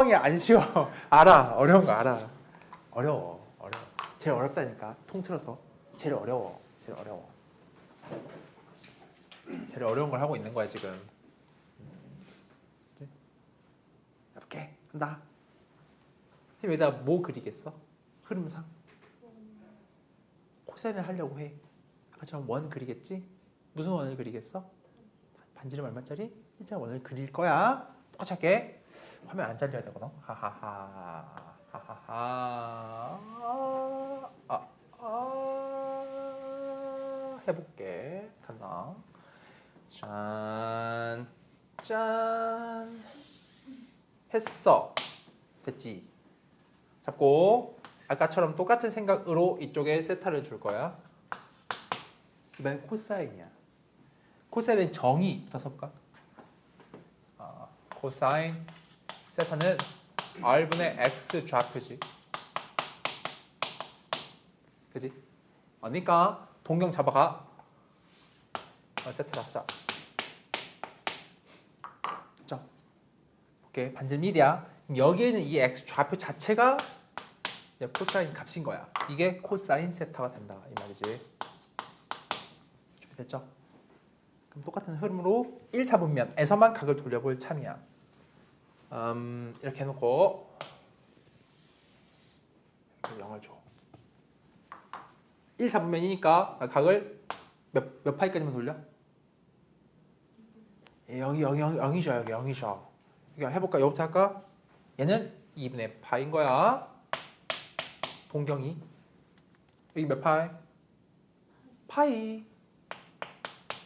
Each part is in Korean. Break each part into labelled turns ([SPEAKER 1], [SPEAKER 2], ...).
[SPEAKER 1] 형이 안 쉬워. 알아. 어려운 거 알아. 어려워. 제일 어렵다니까. 통틀어서. 제일 어려워. 제일 어려운 걸 하고 있는 거야 지금. 이렇게 한다. 여기다 뭐 그리겠어? 흐름상. 코사인을 하려고 해. 아까처럼 원 그리겠지? 무슨 원을 그리겠어? 반지름 얼마짜리? 1차 원을 그릴 거야. 똑같이 할게. 화면 안 잘려야 되거든. 하하하. 해볼게. 간다. 짠. 했어. 됐지? 잡고 아까처럼 똑같은 생각으로 이쪽에 세타를 줄 거야. 이번엔 코사인이야. 코사인은 정의 붙어볼까? 코사인 세타는 R분의 X 좌표지. 그지? 그러니까 동경 잡아가. 세타를 하자. 자, 오케이. 반지름 1이야. 여기에는 이 X 좌표 자체가 코사인 값인 거야. 이게 코사인 세타가 된다. 이 말이지. 준비됐죠? 그럼 똑같은 흐름으로 1차분면에서만 각을 돌려볼 참이야. 이렇게 해놓고 0을 줘. 1차분면이니까 각을 몇 파이까지만 돌려? 0이죠. 여기 0이죠. 이거 해볼까? 이거부터 할까? 얘는 2분의 파인 거야. 동경이. 여기 몇 파이? 파이.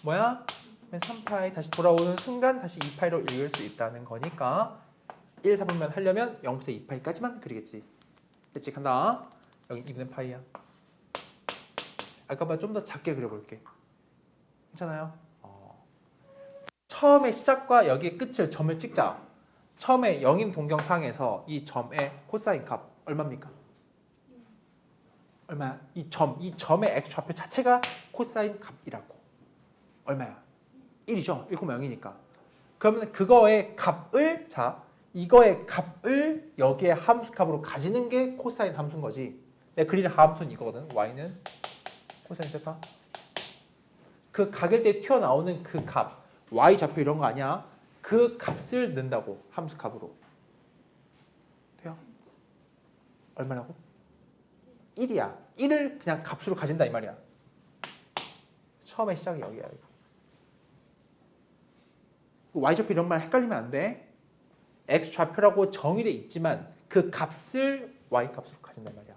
[SPEAKER 1] 뭐야? 3파이. 다시 돌아오는 순간 다시 2파이로 읽을 수 있다는 거니까 1, 4분면 하려면 0부터 2파이까지만 그리겠지. 그치? 간다. 여기 2분의 파이야. 아까보다 좀 더 작게 그려볼게. 괜찮아요? 처음에 시작과 여기의 끝을 점을 찍자. 처음에 0인 동경상에서 이 점의 코사인 값 얼마입니까? 얼마야? 이 점의 x 좌표 자체가 코사인 값이라고. 얼마야? 1이죠. 1,0이니까. 그러면 그거의 값을 이거의 값을 여기에 함수 값으로 가지는 게 코사인 함수인 거지. 내가 그릴 함수는 이거거든. y는 코사인 세타. 그 각일 때 튀어나오는 그 값, y 좌표 이런 거 아니야. 그 값을 넣는다고. 함수 값으로. 돼요? 얼마라고? 1이야. 1을 그냥 값으로 가진다 이 말이야. 처음에 시작이 여기야. y 좌표 이런 말 헷갈리면 안 돼. x 좌표라고 정의돼 있지만 그 값을 y 값으로 가진다 이 말이야.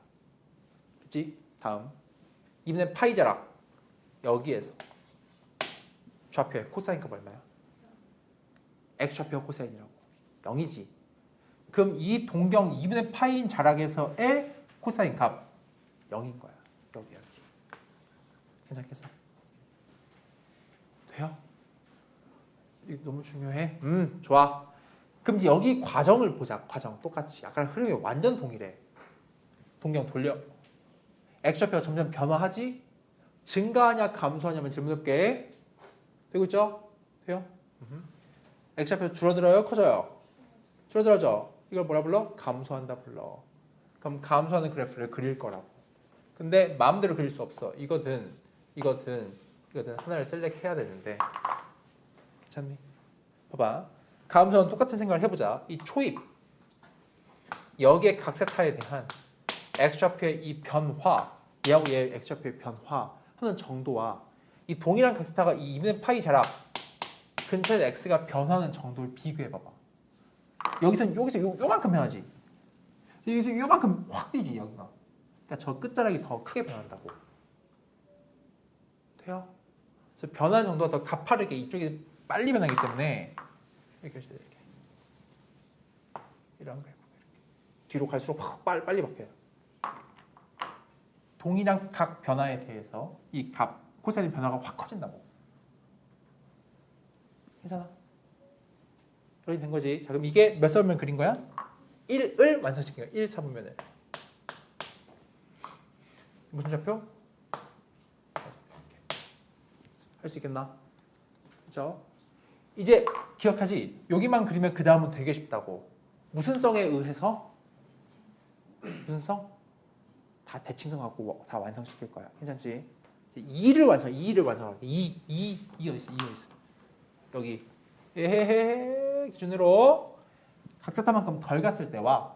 [SPEAKER 1] 그치? 다음. 이번엔 파이 자락. 여기에서 좌표의 코사인 값 얼마야? x 좌표 코사인이라고. 0이지. 그럼 이 동경 2분의 파이인 자락에서의 코사인 값 0인 거야. 여기. 괜찮겠어? 돼요? 이거 너무 중요해. 좋아. 그럼 이제 여기 과정을 보자. 과정 똑같이. 아까랑 흐름이 완전 동일해. 동경 돌려. x 좌표가 점점 변화하지? 증가하냐 감소하냐면 질문 해볼게. 되고 있죠? 돼요? x 좌표 줄어들어요? 커져요? 줄어들어져. 이걸 뭐라 불러? 감소한다 불러. 그럼 감소하는 그래프를 그릴 거라고. 근데 마음대로 그릴 수 없어. 이거든 하나를 셀렉해야 되는데. 괜찮니? 봐봐. 감소는 똑같은 생각을 해보자. 이 초입. 여기에 각 세타에 대한 x좌표의 이 변화, 얘하고 얘의 x좌표의 변화하는 정도와 이 동일한 각 세타가 이 2분의 파이 자락 근처에 x가 변하는 정도를 비교해봐봐. 여기서 요만큼 변하지. 여기서 요만큼 확 뛰지 여기가. 그러니까 저 끝자락이 더 크게 변한다고. 돼요? 그래서 변하는 정도가 더 가파르게 이쪽이 빨리 변하기 때문에 이렇게 이런 그래프 뒤로 갈수록 확 빨리 바뀌어요. 동일한 각 변화에 대해서 이 값 코사인 변화가 확 커진다고. 괜찮아? 여기 된 거지. 자, 그럼 이게 몇 사분면 그린 거야? 1을 완성시킨 거야. 1, 4분면을. 무슨 좌표? 할 수 있겠나? 그죠? 이제 기억하지? 여기만 그리면 그 다음은 되게 쉽다고. 무슨 성에 의해서? 무슨 성? 다 대칭성 갖고 다 완성시킬 거야. 괜찮지? 2를 완성할게. 2 어디 있어? 여기 에헤헤 기준으로 각세타만큼 덜 갔을 때와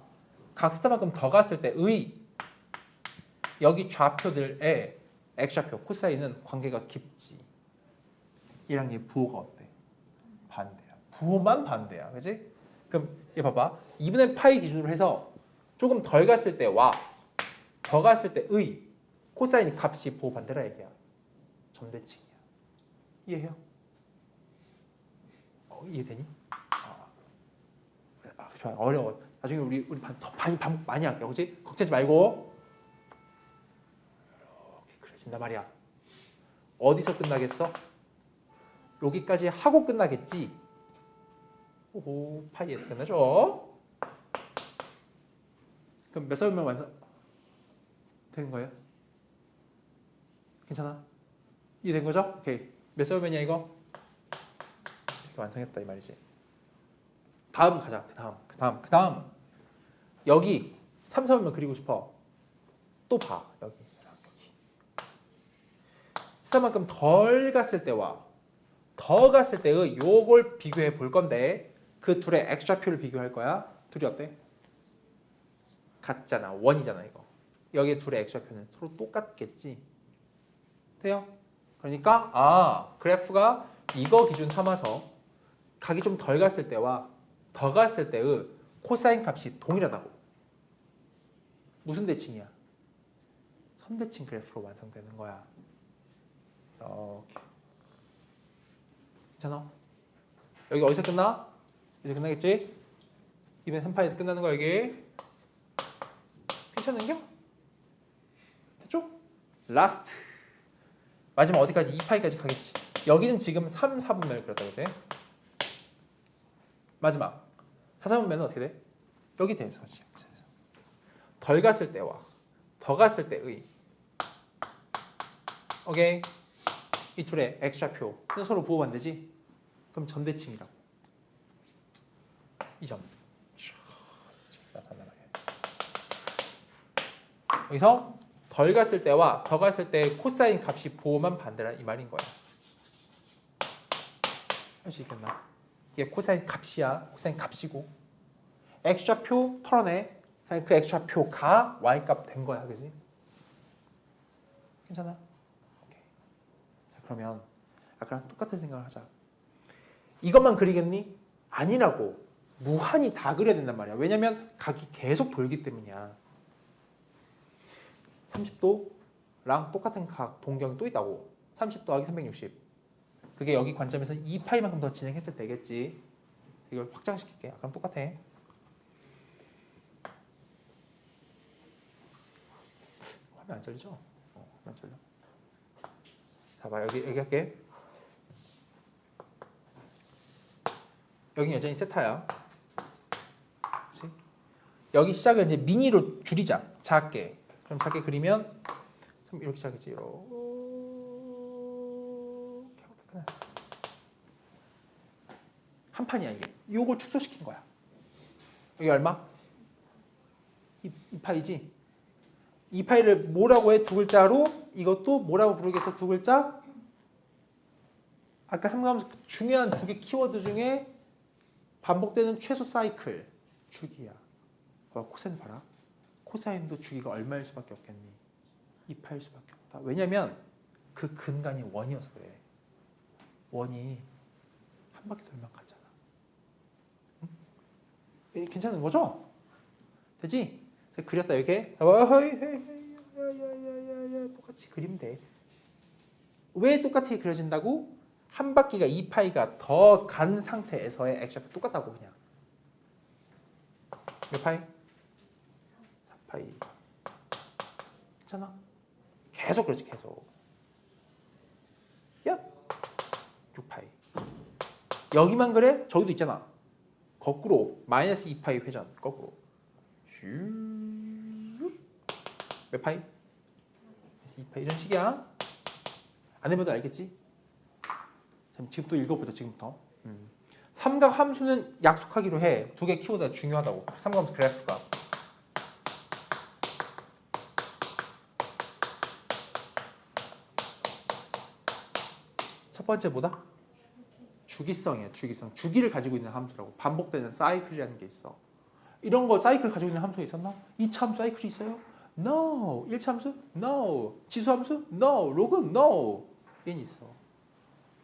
[SPEAKER 1] 각세타만큼 더 갔을 때의 여기 좌표들의 X좌표, 코사인은 관계가 깊지. 얘랑 얘 부호가 어때? 반대야. 부호만 반대야. 그지? 그럼 얘 봐봐. 2분의 파이 기준으로 해서 조금 덜 갔을 때와 더 갔을 때의 코사인 값이 부호 반대라 얘기야. 점대칭이야. 이해해요? 이해되니? 좋아요. 어려워. 나중에 우리 반복 많이 할게요. 그렇지? 걱정하지 말고. 이렇게 그려진단 말이야. 어디서 끝나겠어? 여기까지 하고 끝나겠지? 오호, 파이에서 끝나죠? 그럼 몇 사분면 완성 되는 거예요? 괜찮아? 이해된 거죠? 오케이. 몇 사분면이야 이거? 완성했다 이 말이지. 다음 가자. 그 다음 여기 3, 4분면 그리고 싶어. 또 봐. 여기. 숫자만큼 덜 갔을 때와 더 갔을 때의 요걸 비교해 볼 건데 그 둘의 X좌표를 비교할 거야. 둘이 어때? 같잖아. 원이잖아 이거. 여기 둘의 X좌표는 서로 똑같겠지. 돼요? 그러니까 그래프가 이거 기준 삼아서 각이 좀 덜 갔을 때와 더 갔을 때의 코사인 값이 동일하다고. 무슨 대칭이야? 선대칭 그래프로 완성되는 거야. 이렇게. 괜찮아? 여기 어디서 끝나? 이제 끝나겠지? 2분의 3파에서 끝나는 거야 여기. 괜찮은겨? 됐죠? 라스트. 마지막 어디까지? 2파이까지 가겠지. 여기는 지금 3, 4분면을 그렸다 그지? 마지막 4, 4분면은 어떻게 돼? 여기 돼서 덜 갔을 때와 더 갔을 때의 오케이? 이 둘의 X좌표는 서로 부호 반대지? 그럼 점대칭이라고. 이 점. 여기서 덜 갔을 때와 더 갔을 때 코사인 값이 부호만 반대라 이 말인 거야. 할 수 있겠나? 이게 코사인 값이야. 코사인 값이고 X좌표 털어내. 그 X좌표가 Y값 된 거야. 그지? 괜찮아? 오케이. 자, 그러면 아까랑 똑같은 생각을 하자. 이것만 그리겠니? 아니라고. 무한히 다 그려야 된단 말이야. 왜냐면 각이 계속 돌기 때문이야. 30도랑 똑같은 각 동경이 또 있다고. 30 더하기 360. 그게 여기 관점에서 2파이만큼 더 진행했을 때겠지. 이걸 확장시킬게. 그럼 똑같아. 화면 안 잘리죠? 안 잘려. 자, 봐. 여기 할게. 여기 여전히 세타야. 그치? 여기 시작을 이제 미니로 줄이자. 작게. 그럼 작게 그리면 이렇게 시작했지. 이렇게 하고 한 판이야 이게. 이걸 축소시킨 거야. 여기 얼마? 2파이지? 2파이를 뭐라고 해? 두 글자로. 이것도 뭐라고 부르겠어? 두 글자? 아까 상담하면서 중요한 두 개 키워드 중에 반복되는 최소 사이클 주기야. 코사인 봐라. 코사인도 주기가 얼마일 수밖에 없겠니? 2파일 수밖에 없다. 왜냐면 그 근간이 원이어서 그래. 원이 한 바퀴 돌면 같잖아. 응? 괜찮은 거죠? 되지? 그렸다 이렇게. 똑같이 그리면 돼. 왜 똑같이 그려진다고? 한 바퀴가 2파이가 더 간 상태에서의 X좌표 똑같다고 그냥. 몇 파이? 4파이. 괜찮아? 계속 그렇지 계속. 야 6파이. 여기만 그래? 저기도 있잖아. 거꾸로 마이너스 2파이 회전 거꾸로. 몇 파이? 2파이 이런 식이야. 안 해봐도 알겠지? 지금 또 읽어보자 지금부터. 삼각 함수는 약속하기로 해. 두 개 키워드가 중요하다고. 삼각 함수 그래프가. 첫 번째 뭐다? 주기성이야. 주기성. 주기를 가지고 있는 함수라고. 반복되는 사이클이라는 게 있어. 이런 거 사이클 가지고 있는 함수가 있었나? 2차 함수 사이클이 있어요? No. 1차 함수? No. 지수 함수? No. 로그? No. 얘는 있어.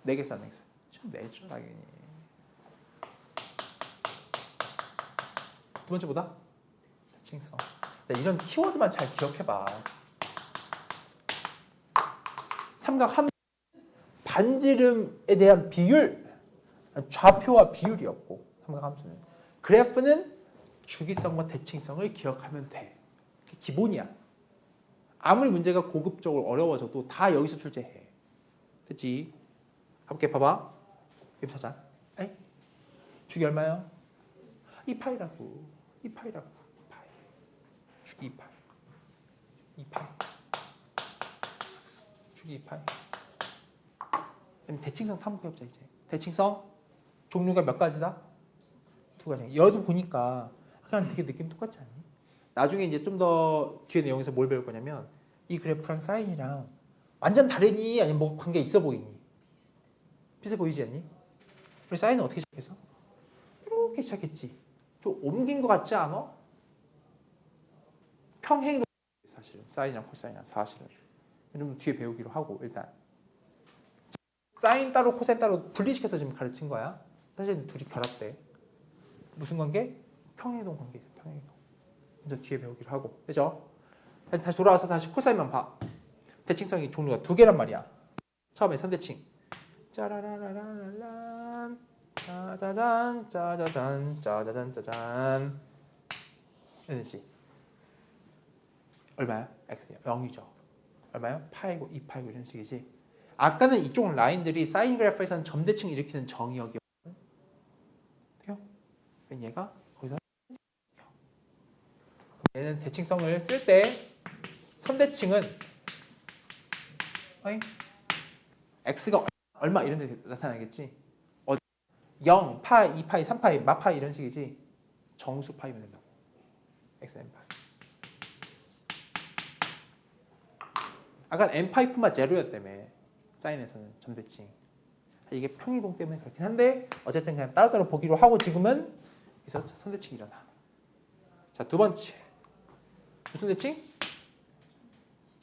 [SPEAKER 1] 4개 써, 4개 써. 좀 내죠, 당연히. 두 번째 뭐다? 대칭성. 이런 키워드만 잘 기억해봐. 삼각 함수 반지름에 대한 비율, 좌표와 비율이었고 삼각 함수는. 그래프는 주기성과 대칭성을 기억하면 돼. 기본이야. 아무리 문제가 고급적으로 어려워져도 다 여기서 출제해. 됐지? 함께 봐봐. 여기 보자. 에이? 주기 얼마야? 2파이라고. 2파이라고. 2파이. 주기 2파이. 2파이. 주기 2파이. 대칭성 탐구해보자 이제. 대칭성 종류가 몇 가지다? 2가지. 여도 보니까 그냥 되게 느낌 똑같지 않니? 나중에 이제 좀 더 뒤에 내용에서 뭘 배울 거냐면 이 그래프랑 사인이랑 완전 다르니 아니면 뭐 관계 있어 보이니? 비슷해 보이지 않니? 우리 사인은 어떻게 시작했어? 이렇게 시작했지. 좀 옮긴 것 같지 않아? 평행도 사실은 사인이랑 코사인이랑 사실은 좀 뒤에 배우기로 하고 일단 사인 따로 코사인 따로 분리시켜서 지금 가르친 거야. 사실 둘이 결합돼. 무슨 관계? 평행이동 관계 있어. 평행이동. 먼저 뒤에 배우기로 하고. 그죠? 다시 돌아와서 다시 코사인만 봐. 대칭성이 종류가 2개란 말이야. 처음에 선대칭. 짜라라라라란 짜자잔 짜자잔 짜자잔 짜잔 NC 얼마야? X야. 0이죠. 얼마야? 파이고 2파이고 이런 식이지. 아까는 이쪽 라인들이 사인 그래프에서는 점대칭 일으키는 정의역이었거든. 돼요? 얘가 거기서 얘는 대칭성을 쓸 때 선대칭은 X가 얼마 이런 데 나타나겠지. 0, 파이, 2파이, 3파이, 마파이 이런 식이지. 정수 파이면 된다고. XN 파이. 아까 N파이프만 제로였다며. 사인에서는 점대칭. 이게 평이동 때문에 그렇긴 한데 어쨌든 그냥 따로따로 보기로 하고 지금은 여기서 선대칭이 일어나. 자, 2번째. 무슨 대칭?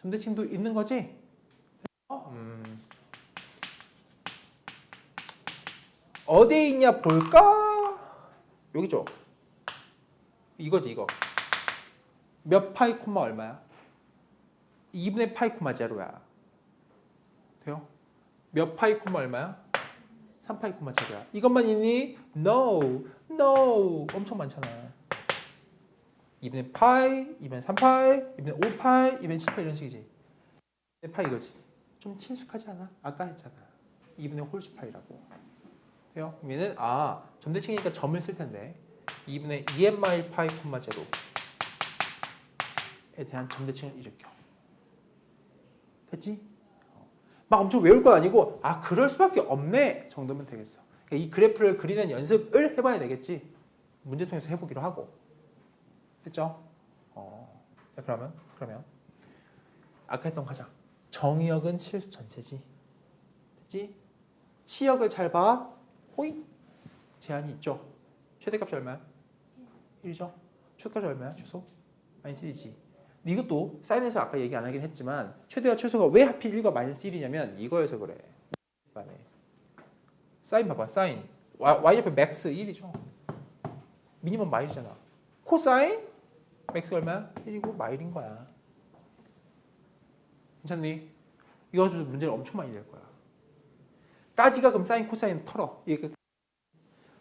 [SPEAKER 1] 점대칭도 있는 거지? 어디에 있냐 볼까? 여기죠. 이거지 이거. 몇 파이 콤마 얼마야? 2분의 파이 콤마 제로야. 돼요? 몇 파이 콤마 얼마야? 3파이 콤마 제로야. 이것만 있니? No. No. 엄청 많잖아. 2분의 파이, 2분의 3파이, 2분의 5파이, 2분의 7파이 이런 식이지. 2분의 파이 이거지. 좀 친숙하지 않아? 아까 했잖아. 2분의 홀수 파이라고. 돼요? 그러면은 점대칭이니까 점을 쓸 텐데 2분의 2n-파이 콤마 제로에 대한 점대칭을 일으켜. 됐지? 막 엄청 외울 건 아니고 그럴 수밖에 없네 정도면 되겠어. 그러니까 이 그래프를 그리는 연습을 해봐야 되겠지. 문제 통해서 해보기로 하고. 됐죠? 자 그러면 아까 했던 과장. 정의역은 실수 전체지. 됐지? 치역을 잘 봐. 호이 제한이 있죠. 최대값이 얼마야? 1이죠. 최소값이 얼마야? 최소? 마이너스 1이지. 이것도 사인에서 아까 얘기 안 하긴 했지만 최대와 최소가 왜 하필 1과 마이너스 1이냐면 이거여서 그래. 사인 봐봐. 사인. y좌표 맥스 1이죠. 미니멈 마일이잖아. 코사인 맥스 얼마야? 1이고 마일인 거야. 괜찮니? 이거 가지고 문제를 엄청 많이 낼 거야. 까지가 그럼 사인 코사인 털어.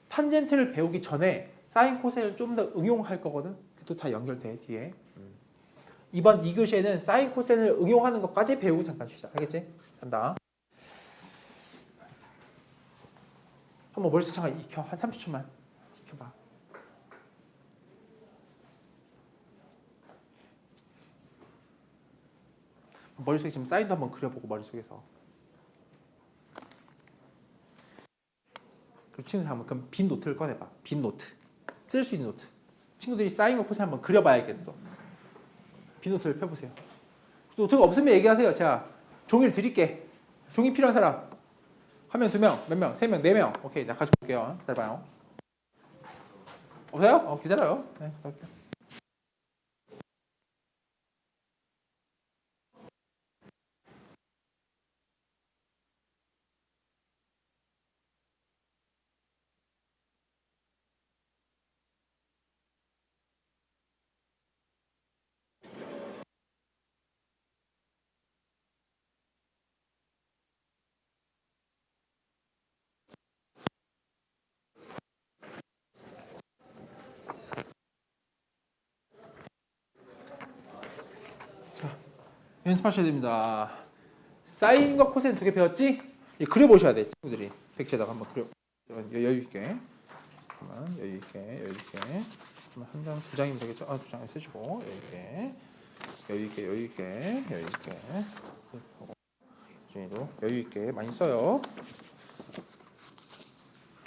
[SPEAKER 1] 탄젠트를 배우기 전에 사인 코사인을 좀 더 응용할 거거든. 그것도 다 연결돼 뒤에. 이번 2교시에는 사인 코사인을 응용하는 것까지 배우고 잠깐 쉬자. 알겠지? 간다. 한번 머릿속 잠깐 익혀. 한 30초만 익혀봐. 머릿속에 지금 사인도 한번 그려보고 머릿속에서. 친구들 한번 그럼 빈 노트를 꺼내봐. 빈 노트. 쓸 수 있는 노트. 친구들이 사인과 코사인 한번 그려봐야겠어. 빈 노트를 펴보세요. 노트가 없으면 얘기하세요. 제가 종이를 드릴게. 종이 필요한 사람. 한 명, 두 명, 몇 명, 세 명, 네 명. 오케이, 나 가지고 올게요. 기다려봐요. 없어요? 기다려요. 네, 기다릴게요. 자, 연습하셔야 됩니다. 사인과 코사인 두 개 배웠지? 그려보셔야 돼, 친구들이. 백지에다가 한번 그려. 여유 있게. 잠깐만, 여유 있게, 여유 있게. 한 장, 두 장이면 되겠죠? 아, 두 장 쓰시고 여유 있게, 여유 있게, 여유 있게, 여유 있게. 준이도 여유 있게 많이 써요.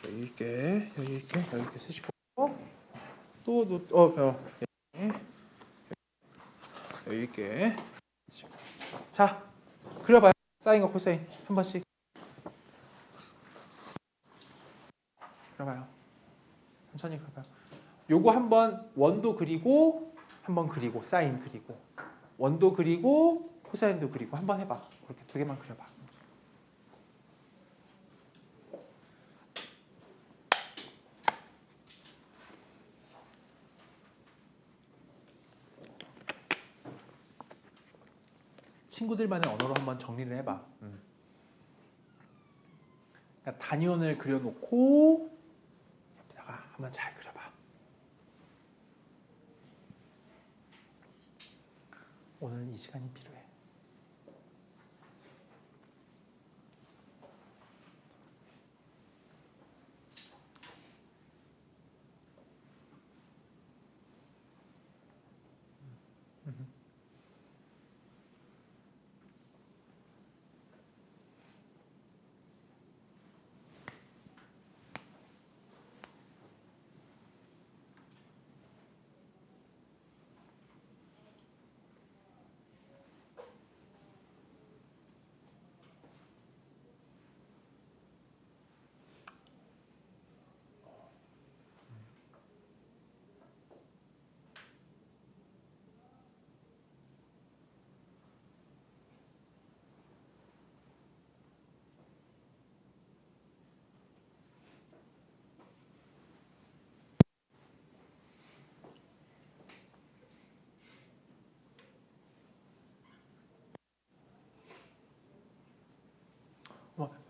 [SPEAKER 1] 여유 있게, 여유 있게, 여유 있게 쓰시고. 여유 있게. 자, 그려봐요. 사인과 코사인 한 번씩. 그려봐요. 천천히 그려봐요. 요거 한번 원도 그리고 한번 그리고 사인 그리고 원도 그리고 코사인도 그리고 한번 해봐. 그렇게 두 개만 그려봐. 친구들만의 언어로 한번 정리를 해봐. 그러니까 단위원을 그려놓고 여기다가 한번 잘 그려봐. 오늘 이 시간이 필요해.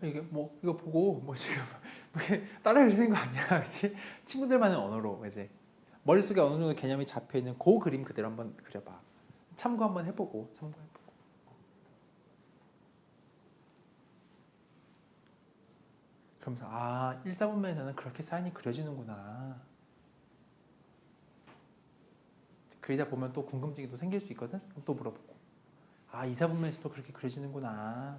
[SPEAKER 1] 이게 뭐 이거 보고 뭐 지금 따라 그리는 거 아니야, 그렇지? 친구들만의 언어로 이제 머릿속에 어느 정도 개념이 잡혀 있는 그 그림 그대로 한번 그려봐. 참고 한번 해보고 참고해보고. 그러면서 아 1, 4분면에서는 그렇게 사인이 그려지는구나. 그리다 보면 또 궁금증이 또 생길 수 있거든. 그럼 또 물어보고 아 2, 4분면에서도 그렇게 그려지는구나.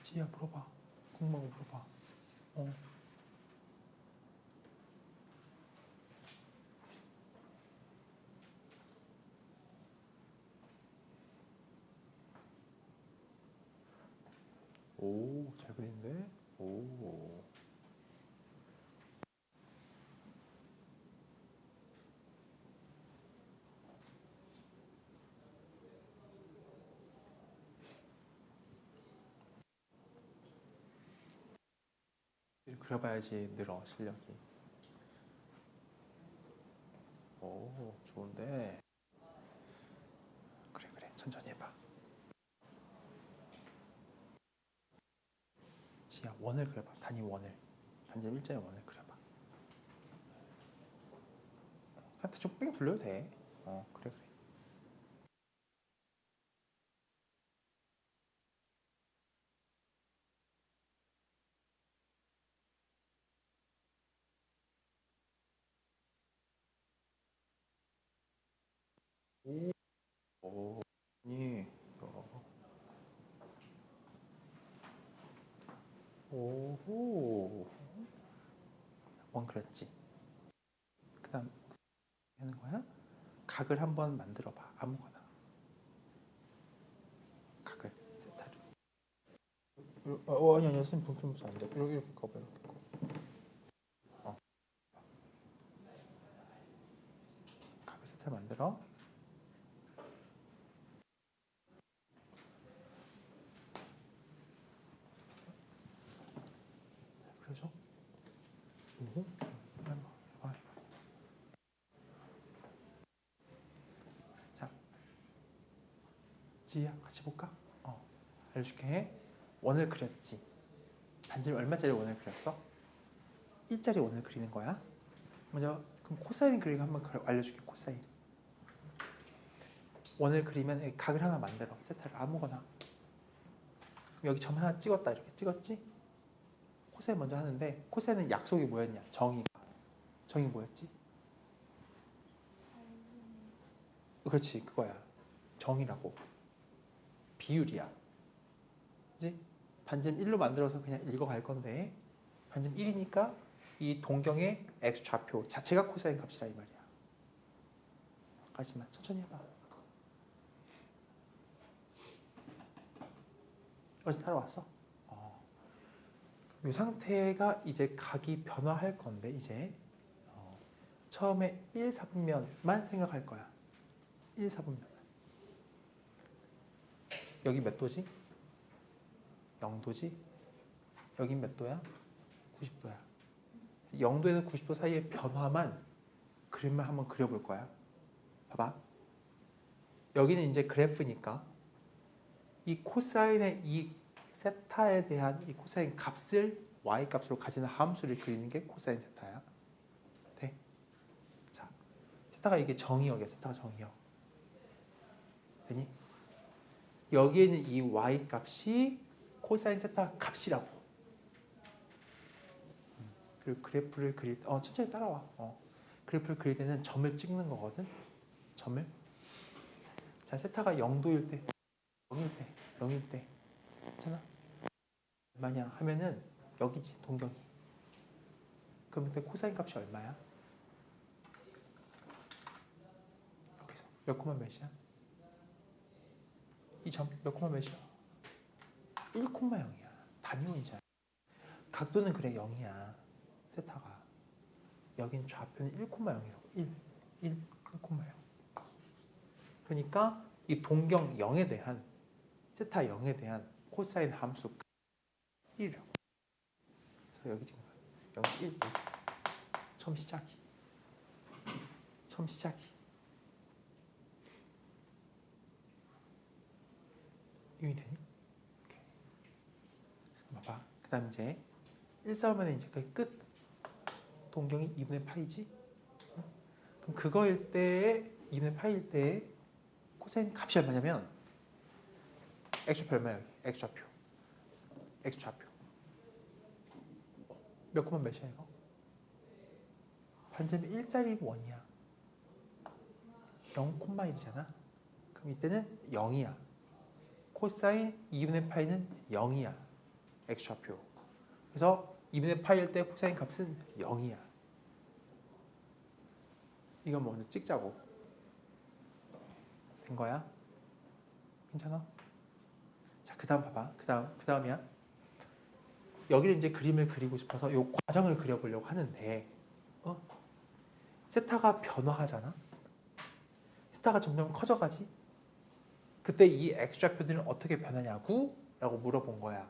[SPEAKER 1] 지희야 물어봐. 궁금한 거 물어봐. 어. 오, 잘 그리는데? 오. 그려봐야지 늘어, 실력이. 오, 좋은데. 그래, 그래. 천천히 해봐. 지야, 원을 그려봐. 단위 원을. 반점 일자의 원을 그려봐. 그냥 대충 뺑 돌려도 돼. 그래, 그래. 오, 오. 아니, 어. 오호. 원 그렸지. 그다음 하는 거야? 각을 한번 만들어 봐. 아무거나. 각을 세타를. 아니 선생님 분필 무서 안 돼. 이렇게 꺼봐. 이렇게 꺼. 각을 세타 만들어. 그러죠? 오호. 해봐. 자, 지희야 같이 볼까? 알려줄게. 원을 그렸지. 반지름 얼마짜리 원을 그렸어? 1짜리 원을 그리는 거야. 먼저 그럼 코사인 그리기 한번 알려줄게. 코사인. 원을 그리면 각을 하나 만들어. 세타를 아무거나. 여기 점 하나 찍었다. 이렇게 찍었지? 코사인 먼저 하는데 코사인은 약속이 뭐였냐? 정의 뭐였지? 그렇지, 그거야. 정의라고. 비율이야. 그지? 반지름 1로 만들어서 그냥 읽어갈 건데 반지름 1이니까 이 동경의 x 좌표 자체가 코사인 값이라 이 말이야. 가지마. 천천히 해봐. 어제 따라왔어? 이 상태가 이제 각이 변화할 건데 이제 처음에 1, 4분면만 생각할 거야. 1, 4분면. 여기 몇 도지? 0도지? 여긴 몇 도야? 90도야. 0도에서 90도 사이의 변화만 그림을 한번 그려볼 거야. 봐봐. 여기는 이제 그래프니까 이 코사인의 이 세타에 대한 이 코사인 값을 y 값으로 가지는 함수를 그리는 게 코사인 세타야. 돼? 자, 세타가 이게 정의역이야. 세타가 정의역. 되니? 여기에는 이 y 값이 코사인 세타 값이라고. 그리고 그래프를 그릴 때, 천천히 따라와. 그래프를 그릴 때는 점을 찍는 거거든. 점을. 자, 세타가 0도일 때, 0일 때, 괜찮아? 얼마냐 하면은 여기지, 동경이. 그럼 그때 코사인 값이 얼마야? 여기서 몇 코마 몇이야? 이 점 몇 코마 몇이야? 1,0이야. 단위원이잖아. 각도는 그래 0이야. 세타가. 여긴 좌표는 1,0이라고. 1,0. 그러니까 이 동경 0에 대한 세타 0에 대한 코사인 함수 1이라고. 그래서 여기 지금 0, 1. 처음 시작이. 유의되니? 오케이. 봐봐. 그 다음 이제 1 싸우면 이제 거의 끝. 동경이 2분의 파이지? 그럼 그거일 때에 2분의 파이일 때에 코사인 값이 얼마냐면 x좌표 얼마야 여기? x좌표 몇 코마 몇이야 이거? 반지름 1짜리 원이야. 0,1이잖아. 그럼 이때는 0이야. 코사인 2분의 파이는 0이야. x좌표. 그래서 2분의 파이일 때 코사인 값은 0이야. 이거 먼저 찍자고. 된 거야? 괜찮아? 자, 그 다음 봐봐. 그 다음이야. 여기를 이제 그림을 그리고 싶어서 이 과정을 그려보려고 하는데, 세타가 변화하잖아? 세타가 점점 커져가지? 그때 이 x좌표들은 어떻게 변하냐고? 라고 물어본 거야.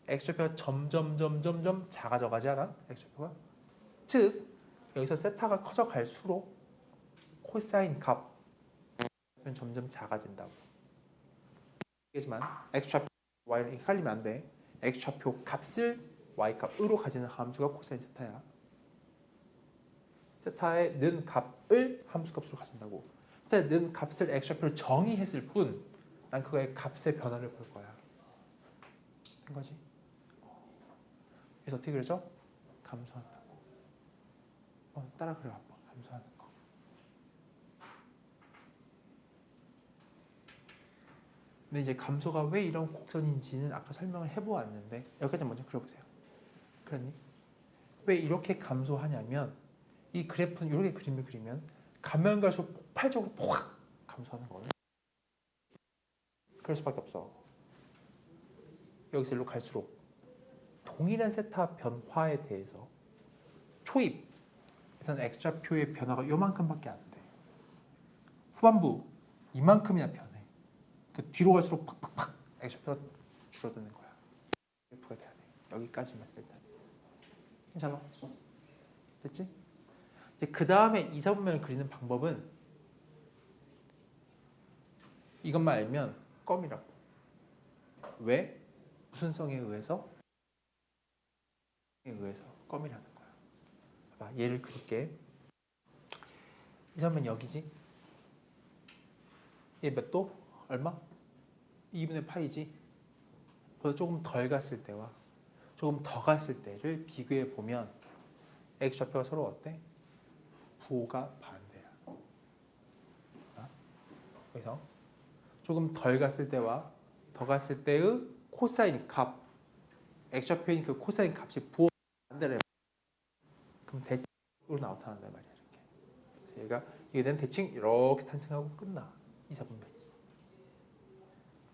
[SPEAKER 1] x좌표가 점점 작아져가지 않아? x좌표가? 즉, 여기서 세타가 커져갈수록 코사인 값은 점점 작아진다고. 하지만 x좌표 y를 헷갈리면 안 돼. x좌표 값을 y값으로 가지는 함수가 코사인 세타야. 세타의 는 값을 함수값으로 가진다고. 세타의 는 값을 x좌표로 정의했을 뿐 난 그거의 값의 변화를 볼 거야. 된 거지? 그래서 어떻게 그러죠? 감소한다고. 따라 그려 한번. 감소하는 거. 근데 이제 감소가 왜 이런 곡선인지는 아까 설명을 해보았는데 여기까지 먼저 그려보세요. 그랬니? 왜 이렇게 감소하냐면 이 그래프는 이렇게 그림을 그리면 가면 갈수록 폭발적으로 폭 감소하는 거거든. 그럴 수밖에 없어. 여기서 일로 갈수록 동일한 세타 변화에 대해서 초입에서는 X좌표의 변화가 요만큼밖에 안 돼. 후반부 이만큼이나 변해. 그 뒤로 갈수록 팍팍팍 X좌표가 줄어드는 거야. 그래프가 돼야 돼. 여기까지만 일단. 괜찮아? 됐지? 이제 그 다음에 이사분면을 그리는 방법은 이것만 알면 껌이라고. 왜? 무슨성에 의해서? 껌이라는 거야. 봐봐, 얘를 그릴게. 이사분면 여기지? 얘 몇 도? 얼마? 2분의 파이지? 보다 조금 덜 갔을 때와 조금 더 갔을 때를 비교해 보면 X좌표가 서로 어때? 부호가 반대야. 그래서 조금 덜 갔을 때와 더 갔을 때의 코사인 값, X좌표인 그 코사인 값이 부호 반대래. 그럼 대칭으로 나타난단 말이야. 이렇게. 그래서 얘가 이게 된 대칭 이렇게 탄생하고 끝나. 이사분면이.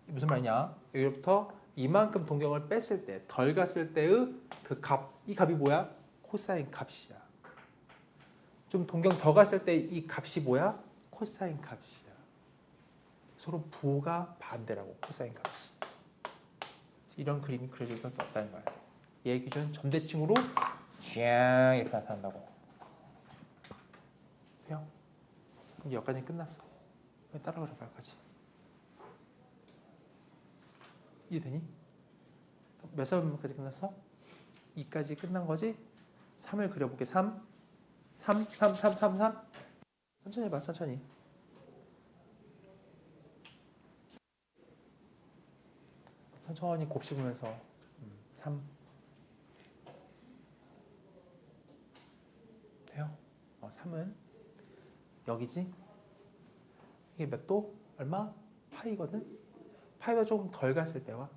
[SPEAKER 1] 무슨 말이냐? 여기로부터 이만큼 동경을 뺐을 때, 덜 갔을 때의 그 값, 이 값이 뭐야? 코사인 값이야. 좀 동경 더 갔을 때 이 값이 뭐야? 코사인 값이야. 서로 부호가 반대라고, 코사인 값이. 이런 그림이 그려질 수밖에 없다는 거야. 얘 기준 점대칭으로 쥐앙 이렇게 나타난다고. 돼요? 그럼 여기까지 끝났어. 따라가라, 여기까지. 이해되니? 몇 사분면까지 끝났어? 2까지 끝난 거지? 3을 그려볼게. 3. 천천히 해봐, 천천히. 천천히 곱씹으면서 3. 돼요? 3은 여기지? 이게 몇 도? 얼마? 파이거든? 파이가 조금 덜 갔을 때와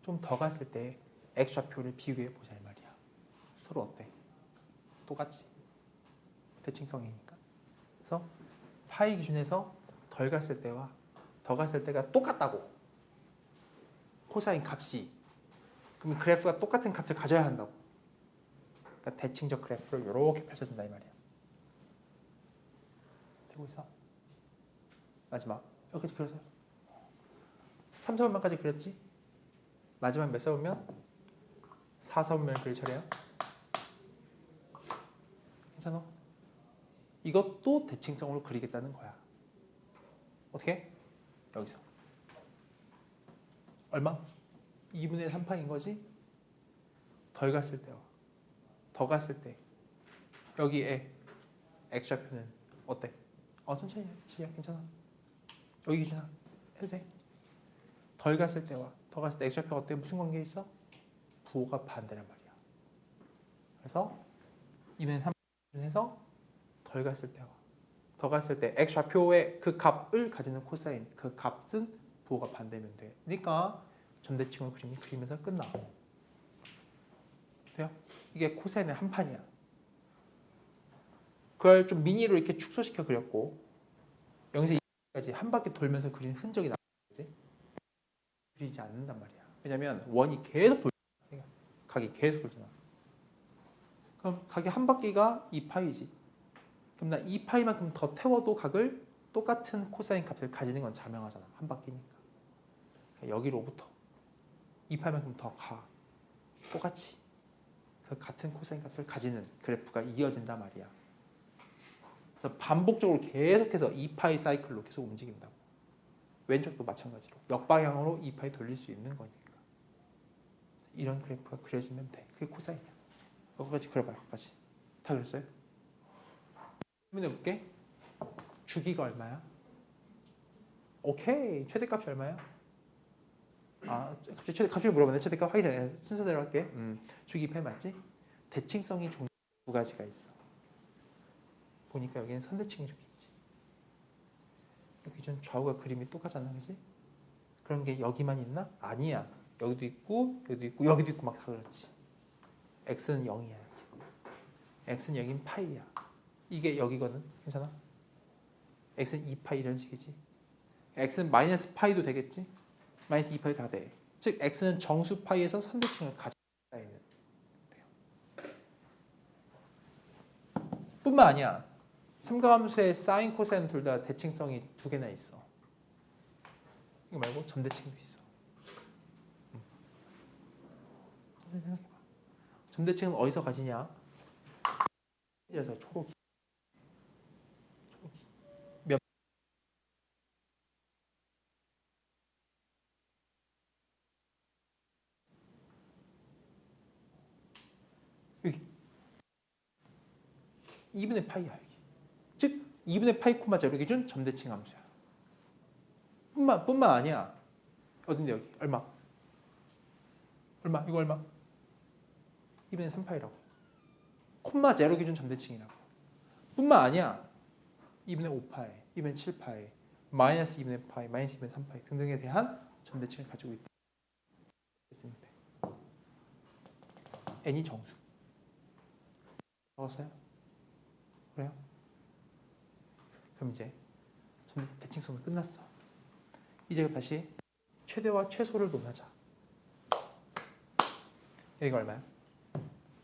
[SPEAKER 1] 좀 더 갔을 때 X좌표를 비교해 보자 이 말이야. 서로 어때? 똑같지? 대칭성이니까. 그래서 파이 기준에서 덜 갔을 때와 더 갔을 때가 똑같다고. 코사인 값이. 그럼 그래프가 똑같은 값을 가져야 한다고. 그러니까 대칭적 그래프를 이렇게 펼쳐진다 이 말이야. 되고 있어? 마지막 여기까지 그려서 3사분면까지 그렸지? 마지막 몇 사분면? 4사분면을 그릴 차례야. 괜찮아? 이것도 대칭성으로 그리겠다는 거야. 어떻게? 여기서 얼마? 2분의 3파인 거지? 덜 갔을 때와 더 갔을 때 여기에 X좌표는 어때? 천천히 해. 시작 괜찮아. 여기 기준아 해도 돼. 덜 갔을 때와 더 갔을 때 X좌표가 어때? 무슨 관계 있어? 부호가 반대란 말이야. 그래서 2분의 3 해서 덜 갔을 때와 더 갔을 때 X좌표의 그 값을 가지는 코사인 그 값은 부호가 반대면 돼. 그러니까 점대칭으로 그리면서 끝나. 돼요? 이게 코사인의 한 판이야. 그걸 좀 미니로 이렇게 축소시켜 그렸고 여기서 여기까지 한 바퀴 돌면서 그린 흔적이 나오지. 그리지 않는단 말이야. 왜냐면 원이 계속 돌잖아. 각이 계속 돌잖아. 그럼 각이 한 바퀴가 2파이지. 그럼 나 2파이만큼 더 태워도 각을 똑같은 코사인 값을 가지는 건 자명하잖아. 한 바퀴니까. 여기로부터 2파이만큼 더 가. 똑같이 그 같은 코사인 값을 가지는 그래프가 이어진단 말이야. 그래서 반복적으로 계속해서 2파이 사이클로 계속 움직인다고. 왼쪽도 마찬가지로 역방향으로 2파이 돌릴 수 있는 거니까. 이런 그래프가 그려지면 돼. 그게 코사인이야. 여기까지 그려봐요. 여기까지. 다 그렸어요? 질문해볼게. 주기가 얼마야? 오케이. 최대값이 얼마야? 갑자기 물어봤네. 최대값 하기 전에 순서대로 할게. 주기 2파이 맞지? 대칭성이 총 두 가지가 있어. 보니까 여기는 선대칭이 이렇게 있지. 여기 좀 좌우가 그림이 똑같잖아, 그지? 그런 게 여기만 있나? 아니야. 여기도 있고 여기도 있고 여기도 있고 막 다 그렇지. x는 0이야. x는 여긴 파이야. 이게 여기거든. 괜찮아? x는 2파이 이런 식이지. x는 마이너스 파이도 되겠지? 마이너스 2파이 다 돼. 즉 x는 정수 파이에서 선대칭을 가지고 있는 돼요. 뿐만 아니야. 삼각함수의 사인, 코사인 둘 다 대칭성이 두 개나 있어. 이거 말고 점대칭도 있어. 생각해봐. 점대칭은 어디서 가지냐? 그래서 초록이. 몇 여기 2분의 파이야 여기. 즉 2분의 파이 콤마 제로 기준 점대칭 함수야. 뿐만 아니야. 어딘데 여기 얼마? 이거 얼마? 2분의 3파이라고. 콤마 제로 기준 점대칭이라고. 뿐만 아니야. 2분의 5파이, 2분의 7파이, 마이너스 2분의 파이, 마이너스 2분의 3파이 등등에 대한 점대칭을 가지고 있다. n이 정수. 적었어요? 그래요? 그럼 이제 대칭성은 끝났어. 이제 다시 최대와 최소를 논하자. 여기가 얼마야?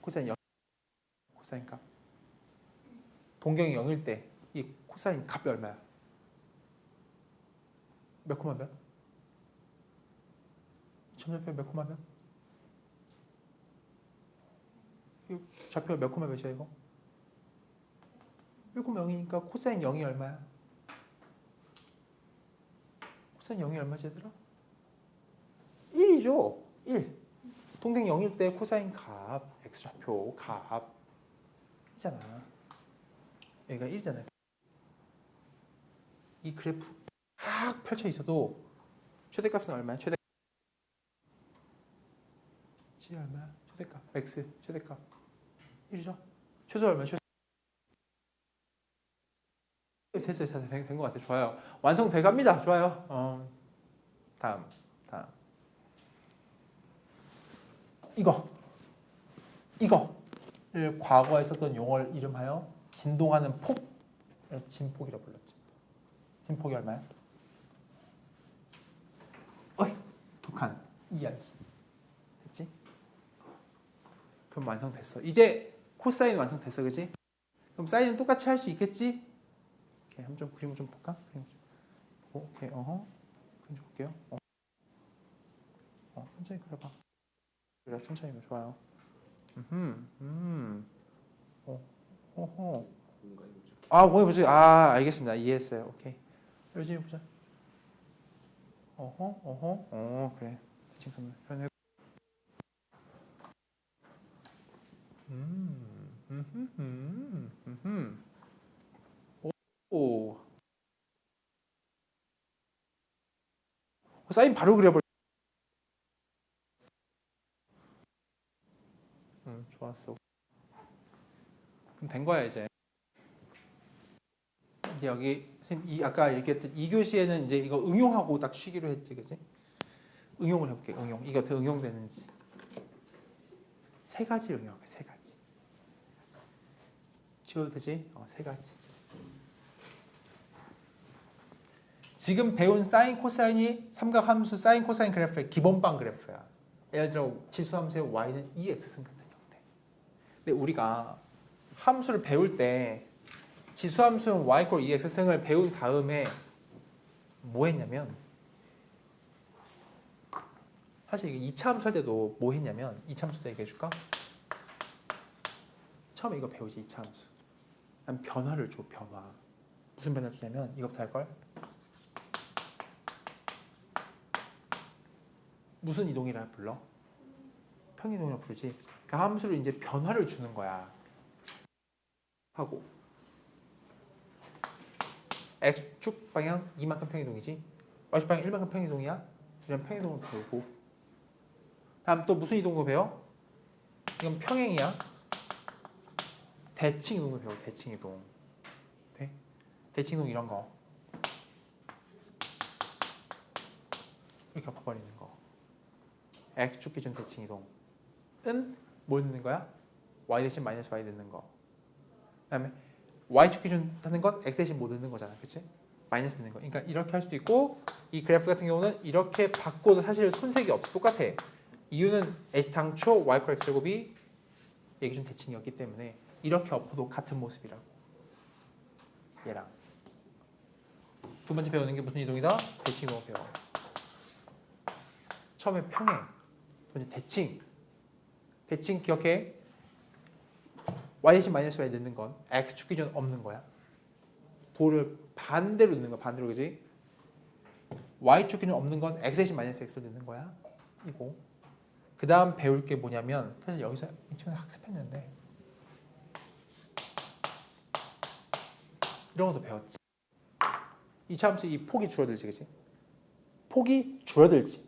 [SPEAKER 1] 코사인 0. 코사인 값. 동경이 0일 때 이 코사인 값이 얼마야? 몇 코마 몇? 점좌표 몇 코마 몇? 좌표 몇 코마 몇이야 이거? 1,0이니까 코사인 0이 얼마야? 코사인 0이 얼마지 얘들아? 1이죠. 1. 동경 0일 때 코사인 값, x좌표 값 이잖아. 여기가 1이잖아요. 이 그래프 쫙 펼쳐 있어도 최대값은 얼마야? 최대 G 얼마야? 최대값 x 최대값 1이죠. 최소 얼마야? 됐어요. 된 것 같아요. 좋아요. 완성돼 갑니다. 좋아요. 다음. 이거를 과거에 썼던 용어를 이름하여 진동하는 폭, 진폭이라고 불렀지. 진폭이 얼마야? 두 칸. 이하이. 됐지? 그럼 완성됐어. 이제 코사인 완성됐어, 그지? 그럼 사인은 똑같이 할 수 있겠지? 오케이, 한번 좀 그림 좀 볼까? 오케이, 그림 좀 볼게요. 천천히 그려봐. 그래, 천천히 그려. 좋아요. 오늘 보지. 알겠습니다. 이해했어요. 오케이. 열심히 보자. 그래. 대칭선을 표현해. 오. 사인 바로 그려버려. 좋았어. 그럼 된 거야 이제. 이제 여기 아까 얘기했던 2교시에는 이제 이거 응용하고 딱 쉬기로 했지, 그지? 응용을 해볼게. 이게 어떻게 응용되는지. 세 가지 응용할게. 세 가지. 지워도 되지? 세 가지. 지금 배운 사인, 코사인이 삼각함수 사인, 코사인 그래프의 기본방 그래프야. 예를 들어 지수함수의 y는 2x승 같은 형태. 근데 우리가 함수를 배울 때 지수함수는 y = 2x승을 배운 다음에 뭐 했냐면, 사실 2차 함수 할 때도 뭐 했냐면, 2차 함수 때 얘기해 줄까? 처음에 이거 배우지. 2차 함수. 난 변화를 줘. 변화. 무슨 변화 주냐면 이거부터 할걸? 무슨 이동이라 불러? 평이동이라 부르지. 그 함수를 이제 변화를 주는 거야. 하고 x축 방향 2만큼 평이동이지. y축 방향 1만큼 평이동이야. 이런 평이동을 배우고, 다음 또 무슨 이동도 배워? 이건 평행이야. 대칭 이동도 배워. 대칭 이동. 대칭 이동 이런 거. 이렇게 엎어버리는 거. x축 기준 대칭 이동은 뭘 넣는 거야? y 대신 마이너스 y 넣는 거. 그다음에 y축 기준 하는 건 x 대신 뭐 넣는 거잖아, 그렇지? 마이너스 넣는 거. 그러니까 이렇게 할 수도 있고 이 그래프 같은 경우는 이렇게 바꿔도 사실 손색이 없어, 똑같아. 이유는 당초 y x 제곱이 얘 기준 대칭이었기 때문에 이렇게 엎어도 같은 모습이라고. 얘랑 두 번째 배우는 게 무슨 이동이다? 대칭 이동을 배워. 처음에 평행, 두 번째 대칭. 대칭 기억해. y 대신 마이너스 y 넣는 건 x축 기준 없는 거야. 부호를 반대로 넣는 거야. 반대로, 그지? y축 기준 없는 건 x 대신 마이너스 x로 넣는 거야. 이거. 그 다음 배울 게 뭐냐면 사실 여기서 이 친구 학습했는데 이런 것도 배웠지. 이차함수 이 폭이 줄어들지, 그치? 폭이 줄어들지.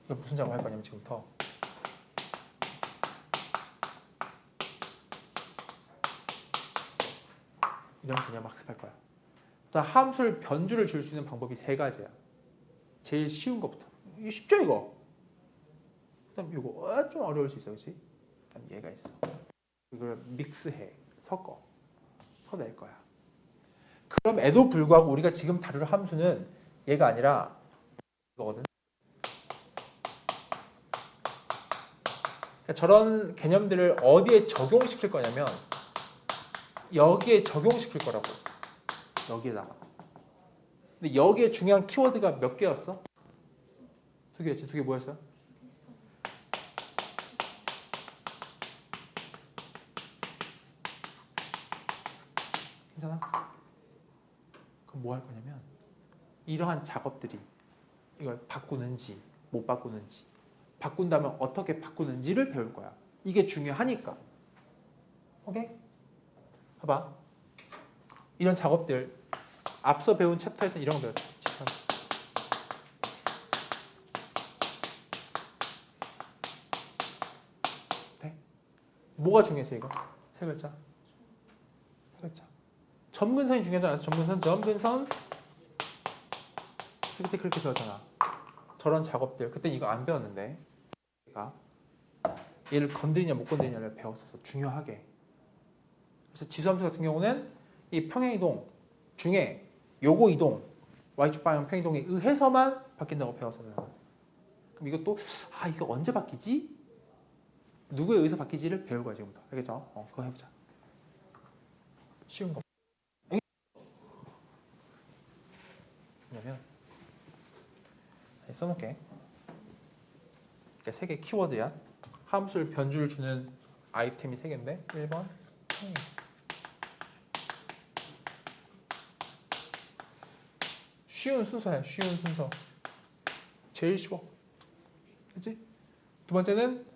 [SPEAKER 1] 이거 무슨 작업 할 거냐면 지금부터 이런 개념 학습할 거야. 또 함수를 변주를 줄 수 있는 방법이 세 가지야. 제일 쉬운 것부터. 이거 쉽죠, 이거? 그다음 이거 좀 어려울 수 있어, 그렇지? 그다음 얘가 있어. 이걸 믹스해, 섞어낼 거야. 그럼에도 불구하고 우리가 지금 다룰 함수는 얘가 아니라 이거거든. 그러니까 저런 개념들을 어디에 적용시킬 거냐면 여기에 적용시킬 거라고. 여기에다가. 근데 여기에 중요한 키워드가 몇 개였어? 두 개였지. 두 개 뭐였어요? 괜찮아? 그럼 뭐 할 거냐면 이러한 작업들이 이걸 바꾸는지 못 바꾸는지, 바꾼다면 어떻게 바꾸는지를 배울 거야. 이게 중요하니까. 오케이? 봐봐. 이런 작업들 앞서 배운 챕터에서 이런 거 배웠지. 돼? 뭐가 중요했어 이거? 세 글자. 세 글자. 점근선이 중요하지 않았어? 점근선. 그때 그렇게 배웠잖아. 저런 작업들. 그때 이거 안 배웠는데 얘가 얘를 건드리냐 못 건드리냐를 배웠었어. 중요하게. 그래서 지수함수 같은 경우는 이 평행이동 중에 요거 이동, y축 방향 평행이동에 의해서만 바뀐다고 배웠어요. 그럼 이것도 이거 언제 바뀌지? 누구에 의해서 바뀌지를 배울 거야 지금부터. 알겠죠? 그거 해보자. 쉬운 거. 왜냐면 써놓을게. 세 개 키워드야. 함수를 변주를 주는 아이템이 세 개인데 1번 쉬운 순서야. 쉬운 순서. 제일 쉬워. 그치? 두 번째는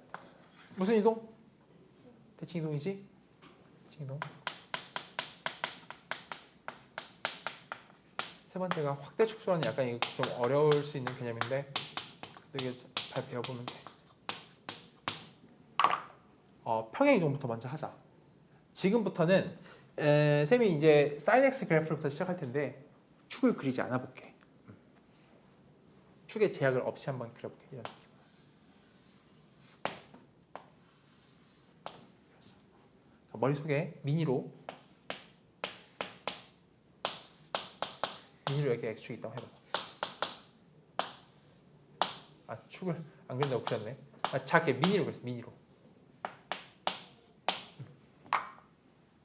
[SPEAKER 1] 무슨 이동? 대칭 이동이지? 대칭 이동. 세 번째가 확대 축소하는 약간 이거 좀 어려울 수 있는 개념인데 이게 잘 배워보면 돼. 평행 이동부터 먼저 하자. 지금부터는 쌤이 이제 sin x 그래프부터 시작할 텐데 축을 그리지 않아 볼게. 축의 제약을 없이 한번 그려볼게. 이런 느낌. 머릿속에 미니로 이렇게 x축이 있다고 해봐. 축을 안 그린다고 그렸네. 작게 미니로 그랬어. 미니로.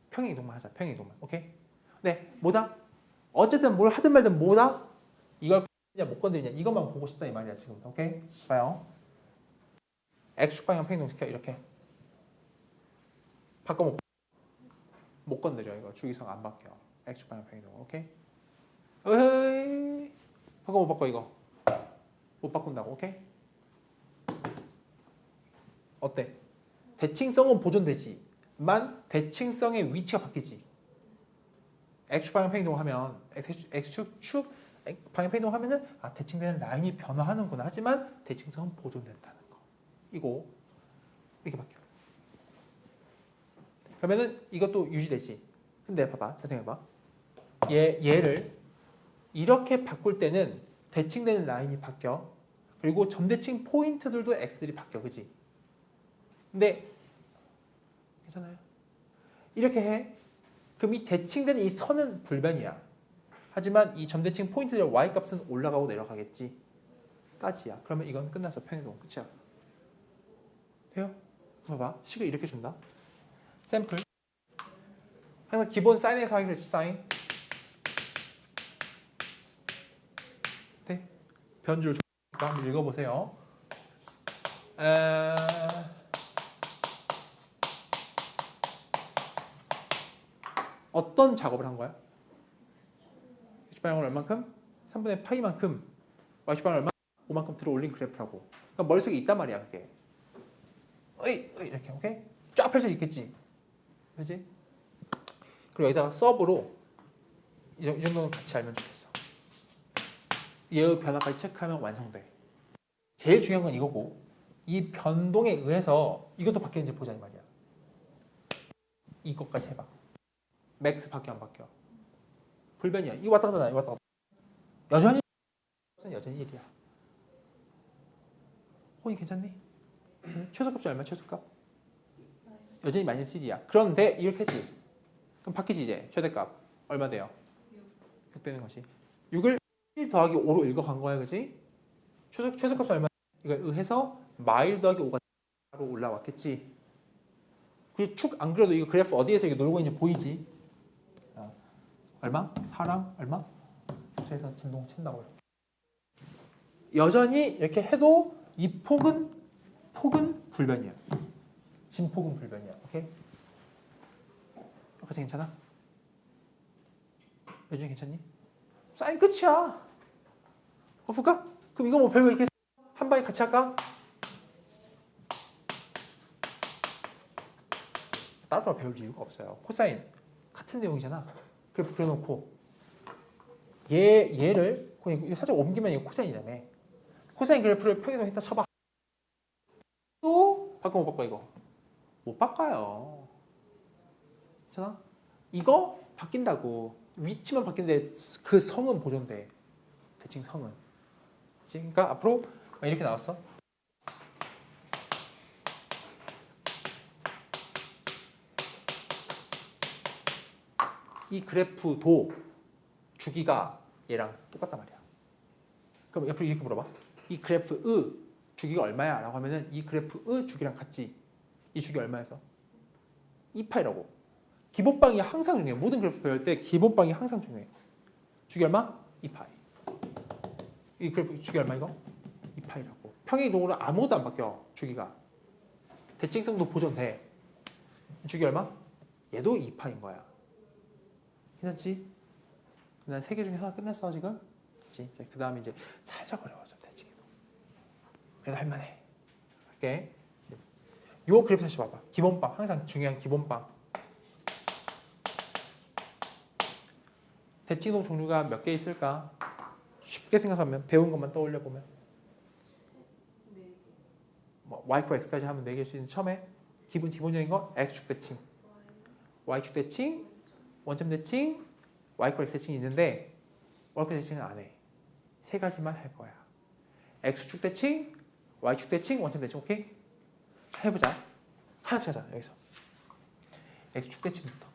[SPEAKER 1] 평행 이동만 하자. 평행 이동만. 오케이? 네. 뭐다? 어쨌든 뭘 하든 말든 뭐다? 이걸 건드리냐 못 건드리냐 이것만 보고 싶다 이 말이야 지금부터. 오케이? 봐요. x축 방향 평행 이동 시켜. 이렇게. 바꿔 못 건드려. 이거 주기성 안 바뀌어. x축 방향 평행 이동. 오케이? 에이. 바꿔 못 바꿔 이거. 못 바꾼다고. 오케이? 어때? 대칭성은 보존되지. 만 대칭성의 위치가 바뀌지. x축 방향 평행 이동을 하면 x축 방향 평행 이동을 하면은 대칭되는 라인이 변화하는구나. 하지만 대칭성은 보존된다는 거. 이거 이렇게 바뀌어. 그러면은 이것도 유지되지. 근데 봐봐. 잘 생각해봐. 얘를 이렇게 바꿀 때는 대칭되는 라인이 바뀌어. 그리고 점대칭 포인트들도 x들이 바뀌어. 그지? 근데 괜찮아요? 이렇게 해. 그럼 이 대칭된 이 선은 불변이야. 하지만 이 점대칭 포인트의 y값은 올라가고 내려가겠지. 까지야. 그러면 이건 끝났어. 평행이동 끝이야. 돼요? 봐봐. 식을 이렇게 준다. 샘플. 항상 기본 사인에서 하기로 했지. 사인. 네. 변주를 주니까 한번 읽어보세요. 어떤 작업을 한 거야? x방향을 얼만큼? 3분의 파이만큼 y방향을 얼마? 5만큼 들어 올린 그래프라고. 그러니까 머릿속에 있단 말이야 그게. 이렇게 오케이? 쫙 펼쳐 있겠지. 그렇지? 그리고 여기다가 서브로 이 정도는 같이 알면 좋겠어. 얘의 변화까지 체크하면 완성돼. 제일 중요한 건 이거고 이 변동에 의해서 이것도 바뀌는지 보자 이 말이야. 이것까지 해봐. 맥스 바뀌어 안 바뀌어? 불변이야. 이 왔다 갔다 나. 이 왔다 갔다. 여전히 1이야. 호이 괜찮니? 최소값이 얼마? 최소값? 여전히 마이너스 1이야. 그런데 이렇게 했지. 그럼 바뀌지 이제. 최대값 얼마 돼요? 6 되는 것이. 6을 1 더하기 5로 읽어간 거야. 그지? 최소값이 얼마? 이거에 의해서 마일 더하기 5가 바로 올라왔겠지. 그리고 축 안 그래도 이거 그래프 어디에서 이거 놀고 있는지 보이지? 얼마? 4랑 얼마? 그래서 진동 챈다고요. 여전히 이렇게 해도 이 폭은 불변이야. 진폭은 불변이야. 오케이? 여기까지 괜찮아? 여전히 괜찮니? 사인 끝이야. 볼까? 그럼 이거 뭐 별거 있겠어? 한 방에 같이 할까? 따로 배울 이유가 없어요. 코사인 같은 내용이잖아. 그래프 그려놓고 얘를 살짝 옮기면 이거 코사인이라며. 코사인 그래프를 평행이동했다 쳐봐. 또 바꿔 못 바꿔 이거? 못 바꿔요. 괜찮아? 이거 바뀐다고. 위치만 바뀌는데 그 성은 보존돼. 대칭 성은. 그치? 그러니까 앞으로 이렇게 나왔어. 이 그래프도 주기가 얘랑 똑같단 말이야. 그럼 옆으로 이렇게 물어봐. 이 그래프의 주기가 얼마야? 라고 하면은 이 그래프의 주기랑 같지. 이 주기 얼마여서? 2파이라고. 기본방이 항상 중요해. 모든 그래프 배울 때 기본방이 항상 중요해. 주기 얼마? 2파이. 이 그래프 주기 얼마 이거? 2파이라고. 평행이동으로 아무것도 안 바뀌어. 주기가. 대칭성도 보존돼. 주기 얼마? 얘도 2파인 거야. 괜찮지? 난 3개 중에 하나 끝냈어 지금? 그치? 그 다음에 이제 살짝 어려워져 대칭이동. 그래도 할만해. 할게. 요 그래프 다시 봐봐. 기본방 항상 중요한 기본방. 대칭이동 종류가 몇 개 있을까? 쉽게 생각하면 배운 것만 떠올려 보면 뭐 Y코 X까지 하면 4개일 수 있는 처음에 기본적인 거 X축 대칭, Y축 대칭, 원점 대칭, Y코 X 대칭이 있는데 Y코 대칭은 안 해. 3가지만 할 거야. X축 대칭, Y축 대칭, 원점 대칭. 오케이? 해보자. 하나씩 하자. 여기서 X축 대칭부터.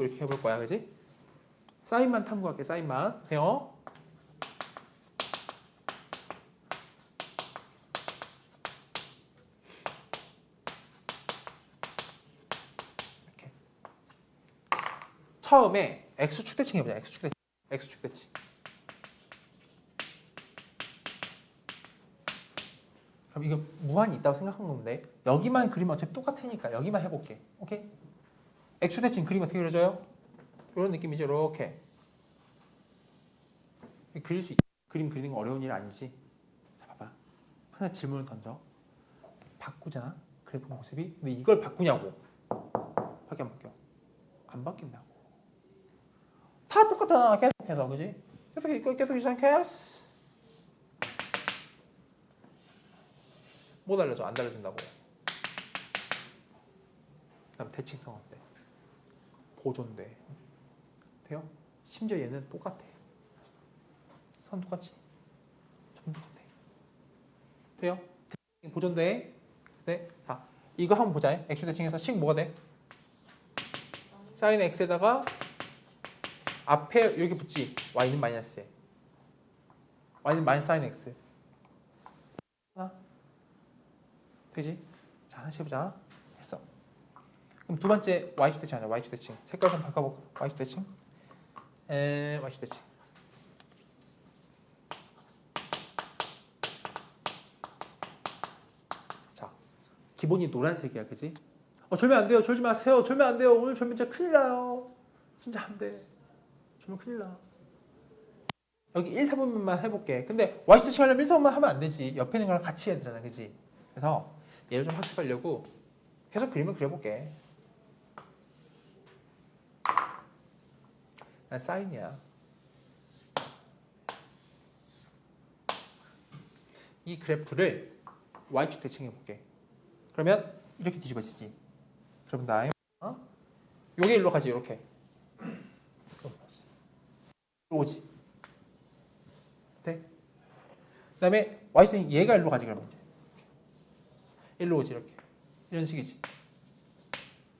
[SPEAKER 1] 이렇게 해볼 거야, 그지? 사인만 탐구할게. 사인만. 보세요. 이렇게. 처음에 X축 대칭 해보자. X축 대칭. X축 대칭. 그럼 이거 무한히 있다고 생각한 건데 여기만 그리면 어차피 똑같으니까 여기만 해볼게. 오케이? X축 대칭 그림 어떻게 그려져요? 이런 느낌이죠. 이렇게 그릴 수 있지. 그림 그리는 거 어려운 일 아니지. 자, 봐봐. 하나 질문을 던져. 바꾸잖아. 그래프 모습이. 근데 이걸 바꾸냐고. 바뀌어 안 바뀌어? 안 바뀐다고. 다 똑같잖아. 계속해서. 그지? 계속 이상했어. 뭐 달라져? 안 달라진다고. 그다음 대칭성 어때? 보존돼. 돼요? 심지어 얘는 똑같아. 선 똑같지? 전부 똑같아. 돼요? 보존돼. 네. 자, 이거 한번 보자. 액션 대칭에서 식 뭐가 돼? 사인 x에다가 앞에 여기 붙지. y는 마이너스. y는 마이너스 사인 x. 하나. 되지? 자, 하나씩 해보자. 했어. 그럼 두 번째 y축 대칭 하자. y축 대칭. 색깔 좀 바꿔볼까? y축 대칭. y축 대칭. 자, 기본이 노란색이야, 그지? 졸면 안 돼요. 졸지 마세요. 졸면 안 돼요. 오늘 졸면 진짜 큰일 나요. 진짜 안 돼. 졸면 큰일 나. 여기 1, 4분만 해볼게. 근데 y축 대칭 하려면 1, 4분만 하면 안 되지. 옆에 있는 거랑 같이 해야 되잖아, 그지? 그래서 얘를 좀 학습하려고 계속 그림을 그려볼게. 난 사인이야. 이 그래프를 y축 대칭해볼게. 그러면 이렇게 뒤집어지지. 그럼 다음에 요게 일로 가지. 이렇게. 오지. 돼? 그 다음에 y축 대칭 얘가 일로 가지. 그러면 이제 일로 오지. 이렇게. 이런 식이지.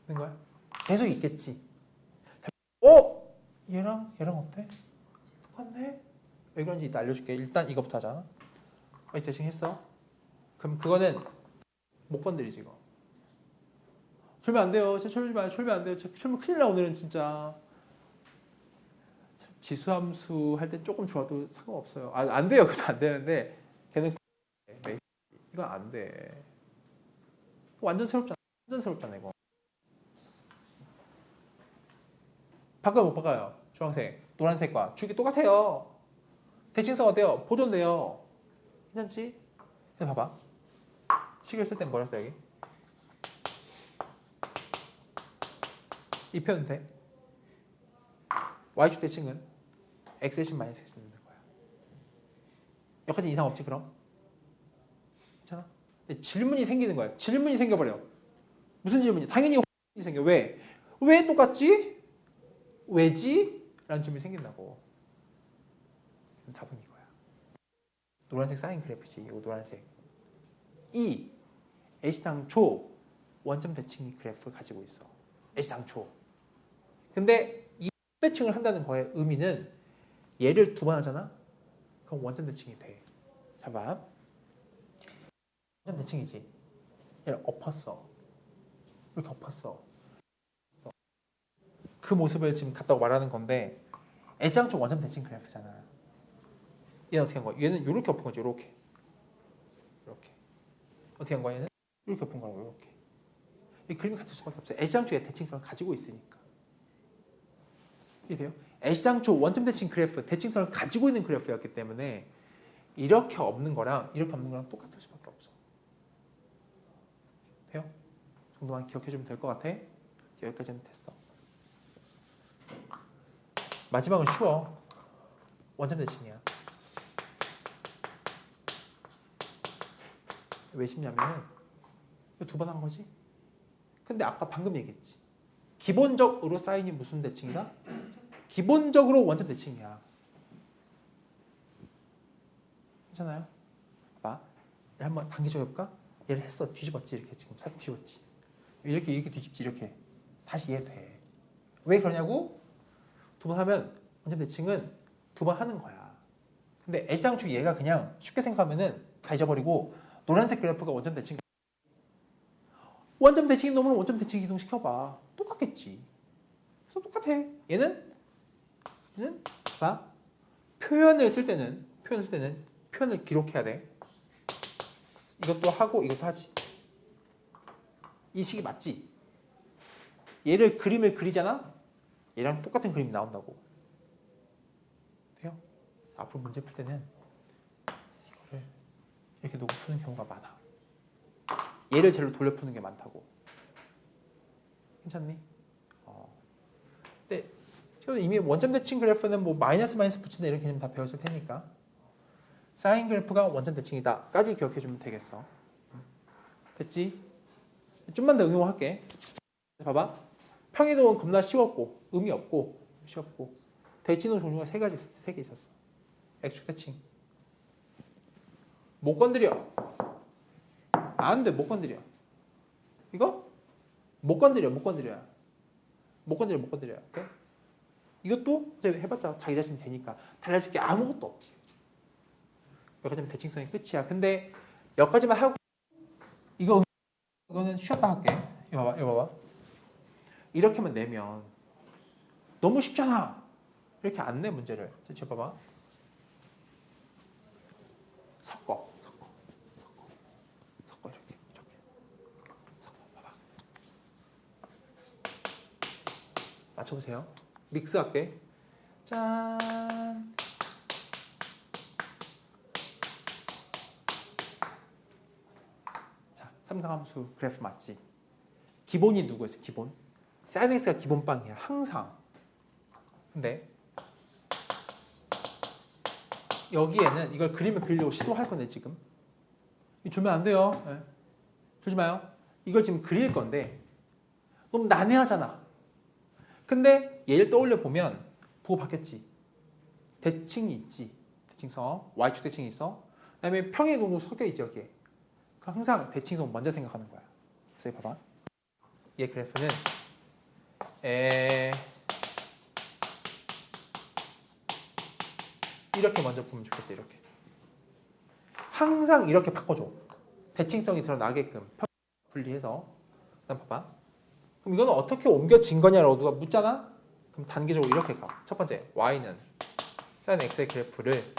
[SPEAKER 1] 된 거야? 계속 있겠지. 얘랑 어때? 똑같네? 왜 그런지 이따 알려줄게. 일단 이거부터 하자. y축 대칭 했어? 그럼 그거는 못 건드리지 이거. 졸면 안 돼요. 졸면 안 돼요. 졸면 큰일 나 오늘은 진짜. 지수함수 할 때 조금 좋아도 상관없어요. 안 돼요. 그거 안 되는데 걔는 이건 안 돼. 완전 새롭잖아. 완전 새롭잖아 이거. 바꿔요 못 바꿔요? 주황색, 노란색과 축이 똑같아요. 대칭성 어때요? 보존돼요. 괜찮지? 근데 봐봐. 식을 쓸 땐 뭐라 써 여기? 이 표현 돼? y축 대칭은 x 대신 마이너스 x 있는 거야. 여기까지 이상 없지 그럼? 괜찮아? 질문이 생기는 거야. 질문이 생겨버려. 무슨 질문이? 당연히 생겨. 왜? 왜 똑같지? 왜지? 라는 질문이 생긴다고. 답은 이거야. 노란색 사인 그래프지. 이거 노란색. 이 애시당초 원점 대칭 그래프를 가지고 있어. 애시당초. 근데 이 대칭을 한다는 거의 의미는 얘를 두 번 하잖아? 그럼 원점 대칭이 돼. 자, 봐. 원점 대칭이지. 얘를 엎었어. 이렇게 엎었어. 그 모습을 지금 같다고 말하는 건데 애시당초 원점 대칭 그래프잖아. 얘는 어떻게 한 거야? 얘는 이렇게 엎은 거지. 이렇게. 어떻게 한 거야? 얘는 이렇게 엎은 거라고. 이렇게. 이 그림이 같을 수밖에 없어요. 애시당초의 대칭성을 가지고 있으니까. 이해돼요? 애시당초 원점 대칭 그래프, 대칭성을 가지고 있는 그래프였기 때문에 이렇게 없는 거랑 이렇게 없는 거랑 똑같을 수밖에 없어. 돼요? 정도만 기억해주면 될 것 같아. 여기까지는 됐어. 마지막은 쉬워. 원점 대칭이야. 왜 쉽냐면 두 번 한 거지. 근데 아까 방금 얘기했지. 기본적으로 사인이 무슨 대칭이다? 기본적으로 원점 대칭이야. 괜찮아요? 봐봐. 얘를 한번 단계적으로 해볼까? 얘를 했어. 뒤집었지. 이렇게 지금 살짝 뒤집었지. 이렇게 뒤집지. 이렇게. 다시 이해돼. 왜 그러냐고? 두 번 하면 원점 대칭은 두 번 하는 거야. 근데 애시당초 얘가 그냥 쉽게 생각하면은 다 잊어버리고 노란색 그래프가 원점 대칭. 원점 대칭 놈은 원점 대칭 기동시켜봐. 똑같겠지. 그래서 똑같아. 얘는 봐. 표현을 쓸 때는 표현을 기록해야 돼. 이것도 하고 이것도 하지. 이 식이 맞지? 얘를 그림을 그리잖아? 얘랑 똑같은 그림이 나온다고. 돼요? 앞으로 문제 풀 때는 이거를 이렇게 놓고 푸는 경우가 많아. 얘를 제로 돌려 푸는 게 많다고. 괜찮니? 근데 이미 원점 대칭 그래프는 뭐 마이너스 붙인다 이런 개념 다 배웠을 테니까 사인 그래프가 원점 대칭이다 까지 기억해 주면 되겠어. 됐지? 좀만 더 응용할게. 봐봐. 평행이동은 겁나 쉬웠고 의미 없고 쉬웠고 대칭이동 종류가 세 개 있었어. X축 대칭. 못 건드려. 안 돼, 못 건드려. 이거? 못 건드려. 오케이? 이것도 해봤자 자기 자신 되니까 달라질 게 아무것도 없지. 여기까지면 대칭성이 끝이야. 근데 여기까지만 하고 이거는 쉬었다 할게. 이거 봐봐. 이렇게만 내면 너무 쉽잖아. 이렇게 안 내 문제를. 저 봐봐. 섞어 이렇게 섞어 봐봐. 맞춰보세요. 믹스 할게. 짠. 자, 삼각함수 그래프 맞지? 기본이 누구였어? 기본. sin x가 기본빵이야. 항상. 근데 여기에는 이걸 그림을 그리려고 시도할 건데 지금 이거 주면 안 돼요. 네. 주지 마요. 이걸 지금 그릴 건데 너무 난해하잖아. 근데 얘를 떠올려 보면 부호 바뀌었지. 대칭이 있지. 대칭성. Y축 대칭이 있어. 그 다음에 평행이동도 섞여 있지 여기에. 항상 대칭이동 먼저 생각하는 거야. 그래서 봐봐. 얘 그래프는 이렇게 먼저 보면 좋겠어. 이렇게. 항상 이렇게 바꿔줘. 대칭성이 드러나게끔 분리해서. 그다음 봐봐. 그럼 이거는 어떻게 옮겨진 거냐라고 누가 묻잖아? 그럼 단계적으로 이렇게 가. 첫 번째, y는 sin x의 그래프를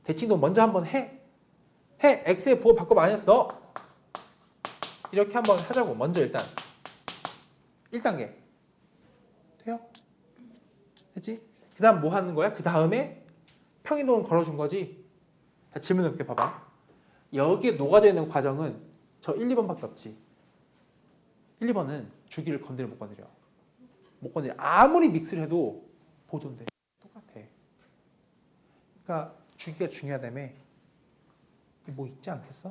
[SPEAKER 1] 대칭도 먼저 한번 해. x의 부호 바꿔 마이너스 넣어. 이렇게 한번 하자고. 먼저 일단 1단계. 돼요? 됐지? 그 다음 뭐 하는 거야? 그 다음에 평행이동을 걸어준 거지. 자, 질문 해볼게. 봐봐. 여기에 녹아져 있는 과정은 저 1, 2번밖에 없지. 1, 2번은 주기를 건드려 못 건드려. 못 건드려. 아무리 믹스를 해도 보존돼. 똑같아. 그러니까 주기가 중요하다며. 뭐 있지 않겠어?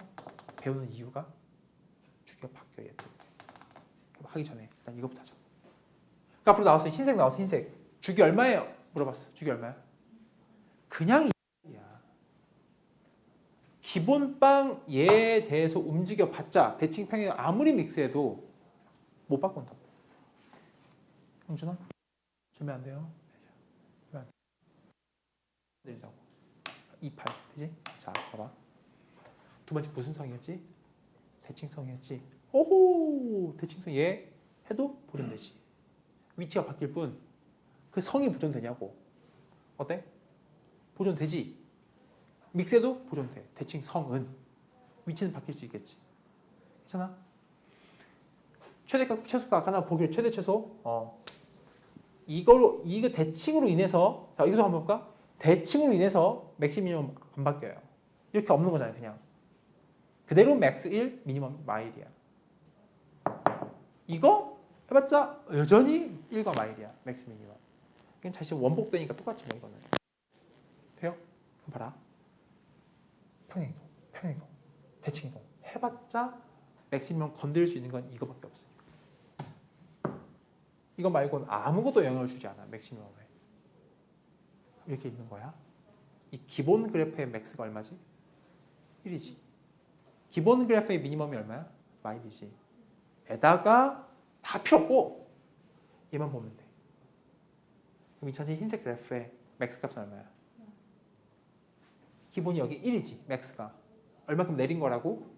[SPEAKER 1] 배우는 이유가 주기가 바뀌어야 돼. 하기 전에 일단 이거부터 하자. 그러니까 앞으로 나왔어. 흰색 나왔어. 흰색. 주기 얼마예요? 물어봤어. 주기 얼마야? 그냥 이야. 기본빵 얘에 대해서 움직여봤자 대칭 평행 아무리 믹스해도 못 바꾼다고. 형준아? 주면 안 돼요. 내리자고. 28. 되지? 자, 봐봐. 두 번째 무슨 성이었지? 대칭성이었지. 오호! 대칭성 얘 해도 보존되지. 위치가 바뀔 뿐 그 성이 보존되냐고. 어때? 보존되지. 믹스해도 보존돼. 대칭성은. 위치는 바뀔 수 있겠지. 괜찮아? 최대값, 최소값 하나 보기로 최대 최소. 이거 대칭으로 인해서, 자, 이것도 한번 볼까? 대칭으로 인해서 맥시미멈 안 바뀌어요. 이렇게 없는 거잖아요, 그냥. 그대로 맥스 1, 미니멈 마일이야. 이거 해봤자 여전히 1과 마일이야, 맥스 미니멈. 이건 사실 원복되니까 똑같지 뭐 이거는. 돼요? 봐라. 평행이동, 대칭이동. 해봤자 맥시멈 건드릴 수 있는 건 이거밖에 없어. 이거 말고는 아무것도 영향을 주지 않아, 맥시멈에. 이렇게 있는 거야. 이 기본 그래프의 맥스가 얼마지? 1이지. 기본 그래프의 미니멈이 얼마야? 마일이지. 에다가 다 필요 없고 얘만 보면 돼. 그럼 이 전체 흰색 그래프의 맥스 값은 얼마야? 기본이 여기 1이지. 맥스가. 얼마큼 내린 거라고?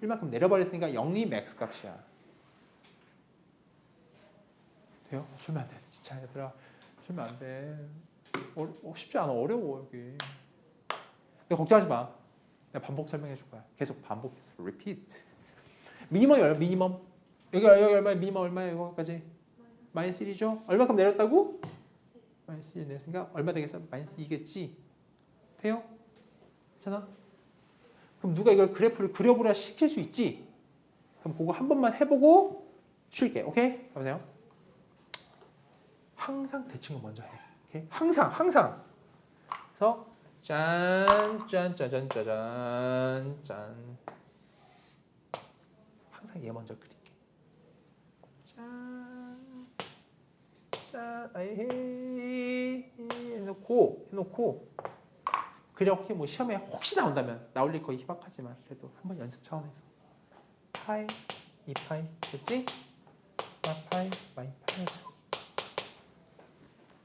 [SPEAKER 1] 1만큼 내려버렸으니까 0이 맥스 값이야. 돼요? 주면 안 돼. 진짜 얘들아. 주면 안 돼. 쉽지 않아. 어려워 여기. 근데 걱정하지 마. 내가 반복 설명해 줄 거야. 계속 반복해서. repeat. 미니멈이 얼마? 미니멈. 여기 얼마야? 미니멈 얼마야? 이거까지? 마이너스 1이죠? 얼마큼 내렸다고? 마이너스 1 내렸으니까 얼마 되겠어? 마이너스 2겠지? 돼요? 괜찮아? 그럼 누가 이걸 그래프를 그려보라 시킬 수 있지? 그럼 그거 한 번만 해보고 쉴게. 오케이? 보세요. 항상 대칭을 먼저 해. 오케이? 항상. 그래서 짠. 항상 얘 먼저 그릴게. 짠, 아이, 해놓고 그렇게 뭐 시험에 혹시 나온다면 나올 일 거의 희박하지만 그래도 한번 연습 차원에서 파이, 2파이, 됐지? 마파이, 마이파이 하자.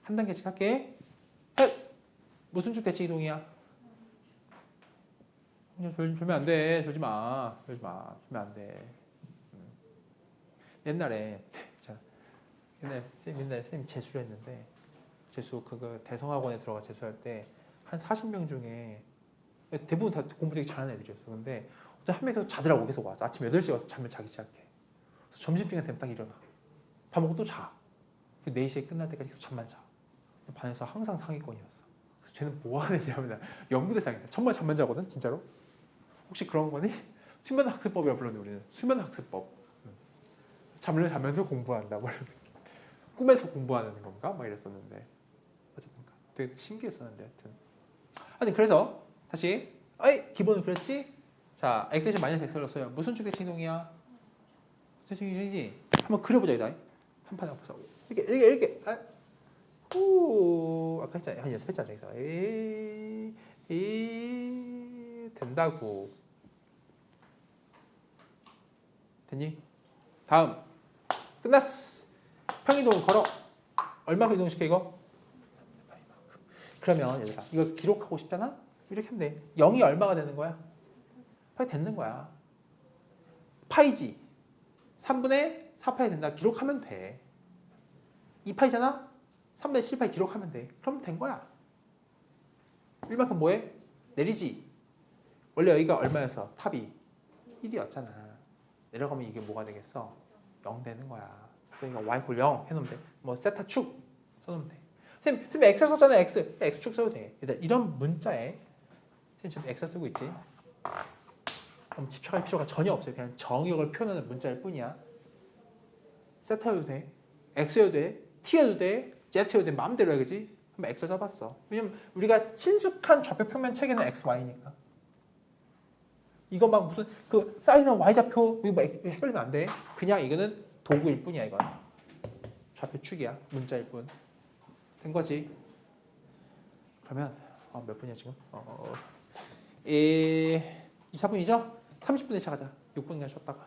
[SPEAKER 1] 한 단계씩 할게. 헷! 무슨 쭉 대칭 이동이야? 졸면 안 돼. 졸지 마. 졸면 안 돼. 옛날에 쌤이 재수를 했는데 재수 그거 대성학원에 들어가 재수할 때 한 40명 중에 대부분 다 공부 되게 잘하는 애들이었어. 근데 어떤 한 명이 계속 자더라고. 계속 와. 아침 8시에 와서 잠을 자기 시작해. 그래서 점심시간 되면 딱 일어나. 밥 먹고 또 자. 4시에 끝날 때까지 계속 잠만 자. 반에서 항상 상위권이었어. 그래서 쟤는 뭐 하는 애냐면 연구대상이다. 정말 잠만 자거든 진짜로. 혹시 그런 거니? 수면학습법이라고 불렀는데 우리는 수면학습법. 잠을 자면서 공부한다. 뭐 이런 꿈에서 공부하는 건가? 막 이랬었는데 어쨌든 되게 신기했었는데 하여튼 아니 그래서 다시 기본을 그렸지? 자 x-는 마이너스 x를 넣었어요. 무슨 쭉 대칭 이동이야? 대칭 이동이지? 한번 그려보자 이다. 한 판에 엎어서 이렇게 아까 했잖아. 한 연습했잖아 여기서 된다고 됐니? 다음 끝났어. 평이동 걸어. 얼마큼 이동시켜 이거? 그러면 얘들아 이거 기록하고 싶잖아? 이렇게 하면 돼. 0이 얼마가 되는 거야? 파이 되는 거야. 파이지. 3분의 4파이 된다. 기록하면 돼. 2파이잖아? 3분의 7파이 기록하면 돼. 그러면 된 거야. 1만큼 뭐해? 내리지. 원래 여기가 얼마였어? 탑이 1이었잖아. 내려가면 이게 뭐가 되겠어? 0 되는 거야. 그러니까 y = 0 해놓으면 돼. 뭐 세타 축 써놓으면 돼. 선생님 x 썼잖아. x축 써도 돼. 이런 문자에 선생님 지금 x 쓰고 있지? 그럼 집착할 필요가 전혀 없어요. 그냥 정의역을 표현하는 문자일 뿐이야. 세타여도 돼. x여도 돼. t여도 돼. z여도 돼. 마음대로 해. 그지? 그럼 x 써봤어. 왜냐면 우리가 친숙한 좌표 표면 체계는 x, y니까. 이거 막 무슨 그 사인은 y좌표 이거 막 헷갈리면 안 돼. 그냥 이거는 도구일 뿐이야. 이건 좌표 축이야. 문자일 뿐. 된 거지. 그러면 몇 분이야 지금? 24분이죠? 30분에 시작하자. 6분 그냥 쉬었다가.